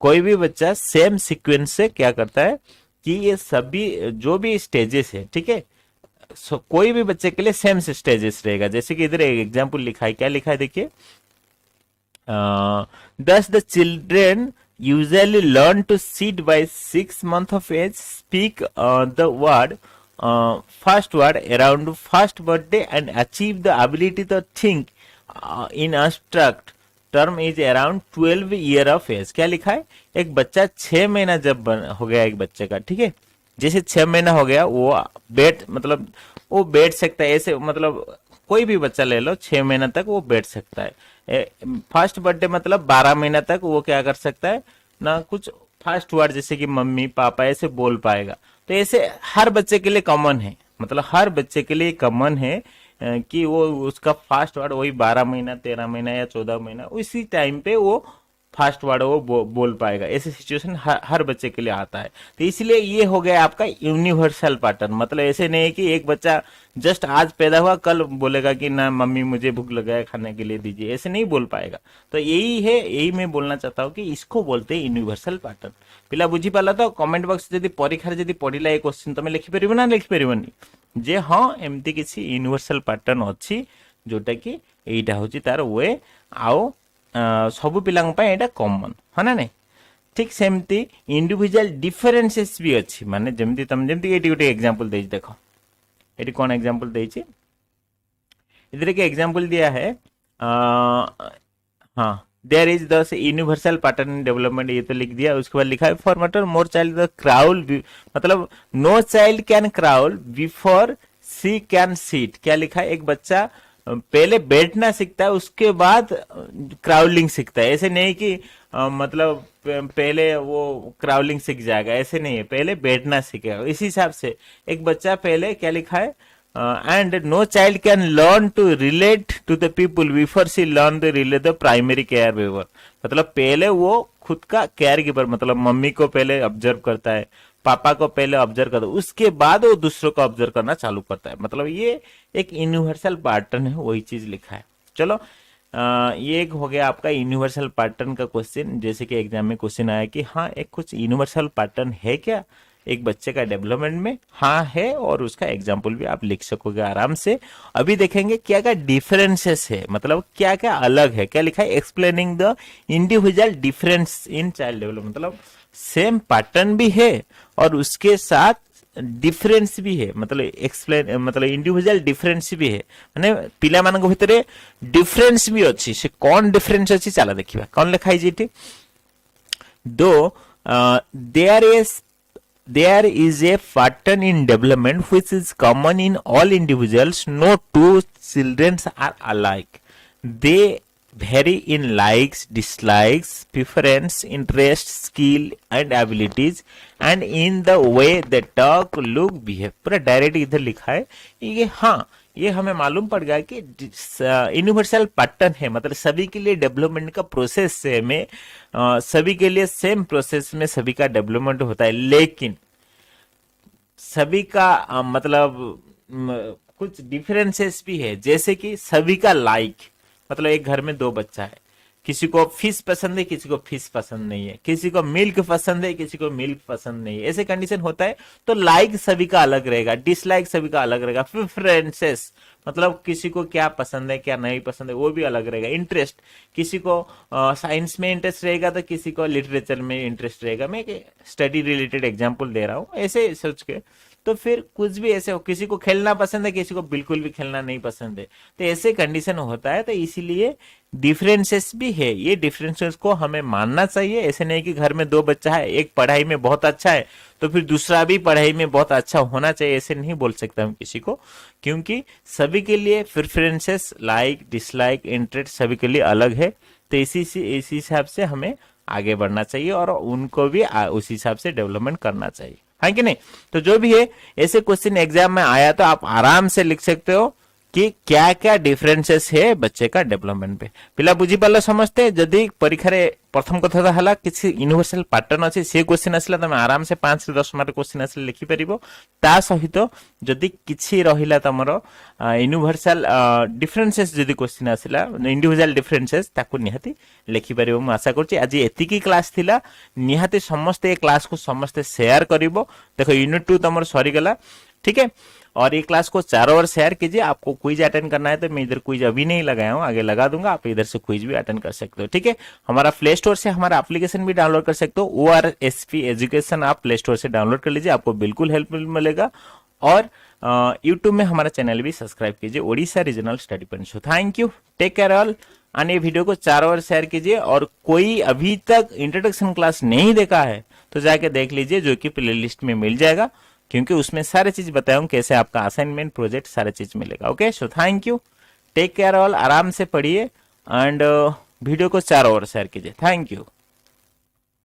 कोई भी बच्चा सेम सीक्वेंस से क्या करता है कि ये सभी जो भी स्टेजेस है, ठीक है, कोई भी बच्चे के लिए सेम स्टेजेस रहेगा। जैसे कि इधर एक एग्जांपल लिखा है, क्या लिखा है देखिए, thus the children usually learn to sit by 6 months of age, speak the word, first word around first birthday and achieve the ability to think in abstract term is around 12 year of age। क्या लिखा है, एक बच्चा 6 महीना जब हो गया एक बच्चे का, ठीक है, जैसे 6 महीना हो गया वो वो बैठ सकता है, ऐसे मतलब कोई भी बच्चा ले लो 6 महीना तक वो बैठ सकता है। फर्स्ट बर्थडे मतलब 12 महीना तक वो क्या कर सकता है ना, कुछ फर्स्ट वर्ड जैसे कि मम्मी पापा ऐसे बोल पाएगा। तो ऐसे हर बच्चे के लिए कॉमन है, मतलब हर बच्चे के लिए कॉमन है कि वो उसका फर्स्ट वर्ड वही 12 महीना 13 महीना या 14 महीना उसी टाइम पे वो फर्स्ट वर्ड वो बोल पाएगा। ऐसे सिचुएशन हर बच्चे के लिए आता है। तो इसलिए ये हो गया आपका यूनिवर्सल पैटर्न। मतलब ऐसे नहीं है कि एक बच्चा जस्ट आज पैदा हुआ कल बोलेगा कि ना मम्मी मुझे भूख लगा है खाने के लिए दीजिए, ऐसे नहीं बोल पाएगा। तो यही है, यही मैं बोलना चाहता हूँ कि इसको बोलते हैं यूनिवर्सल पैटर्न। पिला बुझी पाला तो कमेंट बॉक्स जब परीक्षा जब पढ़ला ये क्वेश्चन तुम लिखिपर ना लिखिपारनी जे हाँ एमती किसी यूनिवर्सल पैटर्न अच्छी जोटा कि एटा हूँ तार वे आउ सबु पिलांग पाए एटा कॉमन है ना नहीं। ठीक सेमती इंडिविजुअल डिफरेंसेस भी अच्छी, माने जेमती तुम जेमती एटी गोटे एग्जांपल देछि देखो एटी कौन एग्जांपल देछि इधर के एग्जांपल दिया है हाँ there is the universal pattern in development ये तो लिख दिया। उसके बाद लिखा है for matter more child the crawl मतलब no child can crawl before she can sit. क्या लिखा है, एक बच्चा पहले बैठना सीखता है उसके बाद क्राउलिंग सीखता है। ऐसे नहीं कि मतलब पहले वो क्राउलिंग सीख जाएगा, ऐसे नहीं है, पहले बैठना सीखेगा। इसी हिसाब से एक बच्चा पहले क्या लिखा है and no child can learn to relate to the people before she learn to relate the primary caregiver. मतलब पहले वो खुद का केयर गिवर मतलब मम्मी को पहले ऑब्जर्व करता है, पापा को पहले ऑब्जर्व करता है, उसके बाद वो दूसरों को ऑब्जर्व करना चालू करता है। मतलब ये एक यूनिवर्सल पैटर्न है, वही चीज लिखा है। चलो ये एक हो गया आपका यूनिवर्सल पैटर्न का क्वेश्चन। जैसे कि एग्जाम में क्वेश्चन आया कि हाँ एक कुछ यूनिवर्सल पैटर्न है क्या एक बच्चे का डेवलपमेंट में, हाँ है, और उसका एग्जाम्पल भी आप लिख सकोगे आराम से। अभी देखेंगे क्या क्या डिफरेंसेस है, मतलब क्या क्या अलग है। क्या लिखा है, explaining the individual difference in child development. मतलब सेम पैटर्न भी है और उसके साथ डिफरेंस भी है, मतलब एक्सप्लेन मतलब इंडिविजुअल डिफरेंस भी है, माने पिला मानक भितरे डिफरेंस भी अछि। से कोन डिफरेंस अछि चला देखिबा। कोन लिखा है जेठी, दो there is a pattern in development which is common in all individuals. No two children are alike. They vary in likes, dislikes, preference, interest, skill and abilities and in the way they talk, look, behave. पूरा direct इधर लिखा है ये। हाँ, ये हमें मालूम पड़ गया कि यूनिवर्सल पैटर्न है, मतलब सभी के लिए डेवलपमेंट का प्रोसेस से में सभी के लिए सेम प्रोसेस में सभी का डेवलपमेंट होता है, लेकिन सभी का मतलब कुछ डिफरेंसेस भी है। जैसे कि सभी का लाइक, मतलब एक घर में दो बच्चा है, किसी को फिश पसंद है, किसी को फिश पसंद नहीं है, किसी को मिल्क पसंद है, किसी को मिल्क पसंद नहीं है, ऐसे कंडीशन होता है। तो लाइक सभी का अलग रहेगा, डिसलाइक सभी का अलग रहेगा। प्रेफरेंसेस मतलब किसी को क्या पसंद है क्या नहीं पसंद है वो भी अलग रहेगा। इंटरेस्ट, किसी को साइंस में इंटरेस्ट रहेगा तो किसी को लिटरेचर में इंटरेस्ट रहेगा। मैं स्टडी रिलेटेड एग्जांपल दे रहा हूँ ऐसे सोच के। तो फिर कुछ भी ऐसे हो, किसी को खेलना पसंद है, किसी को बिल्कुल भी खेलना नहीं पसंद है, तो ऐसे कंडीशन होता है। तो इसीलिए डिफरेंसेस भी है, ये डिफरेंसेस को हमें मानना चाहिए। ऐसे नहीं कि घर में दो बच्चा है, एक पढ़ाई में बहुत अच्छा है तो फिर दूसरा भी पढ़ाई में बहुत अच्छा होना चाहिए, ऐसे नहीं बोल सकता हम किसी को, क्योंकि सभी के लिए प्रेफरेंसेस, लाइक, डिसलाइक, इंटरेस्ट सभी के लिए अलग है। तो इसी हिसाब से हमें आगे बढ़ना चाहिए और उनको भी उसी हिसाब से डेवलपमेंट करना चाहिए, है कि नहीं। तो जो भी है, ऐसे क्वेश्चन एग्जाम में आया तो आप आराम से लिख सकते हो कि क्या क्या डिफरेंसेस है बच्चे का डेवलपमेंट पे। पिला बुझी पाल समझते, जदि परीक्षा रे प्रथम कथा हला किसी यूनिवर्सल पैटर्न अछि, से क्वेश्चन आसला तमे आराम से 5 से 10 मार्क क्वेश्चन आसले लिखि परिबो। ता सहित जदि किछि रहिला तमरो यूनिवर्सल डिफरेंसेस जदि क्वेश्चन आसला, इंडिविजुअल डिफरेंसेस ताकू निहाती लिखि परिबो। म आशा करछि आज एतिकी क्लास थिला, निहाती समस्त ए क्लास को समस्त शेयर करिवो। देखो यूनिट 2 तमरो सरी गला, ठीक है। और ये क्लास को चारों ओर शेयर कीजिए। आपको क्विज अटेंड करना है तो मैं इधर क्विज अभी नहीं लगाया हूँ, आगे लगा दूंगा, आप इधर से क्विज भी अटेंड कर सकते हो, ठीक है। हमारा प्ले स्टोर से हमारा एप्लीकेशन भी डाउनलोड कर सकते हो, ORSP एजुकेशन आप प्ले स्टोर से डाउनलोड कर लीजिए, आपको बिल्कुल हेल्पफुल मिलेगा। और यूट्यूब में हमारा चैनल भी सब्सक्राइब कीजिए, Odisha regional study point show. Thank you, take care all. अन्य वीडियो को चारों ओर शेयर कीजिए। और कोई अभी तक इंट्रोडक्शन क्लास नहीं देखा है तो जाके देख लीजिए, जो कि प्ले लिस्ट में मिल जाएगा, क्योंकि उसमें सारे चीज बताया हूं, कैसे आपका असाइनमेंट, प्रोजेक्ट सारे चीज मिलेगा। Okay, so thank you, take care all. आराम से पढ़िए एंड वीडियो को चारों ओर शेयर कीजिए। Thank you.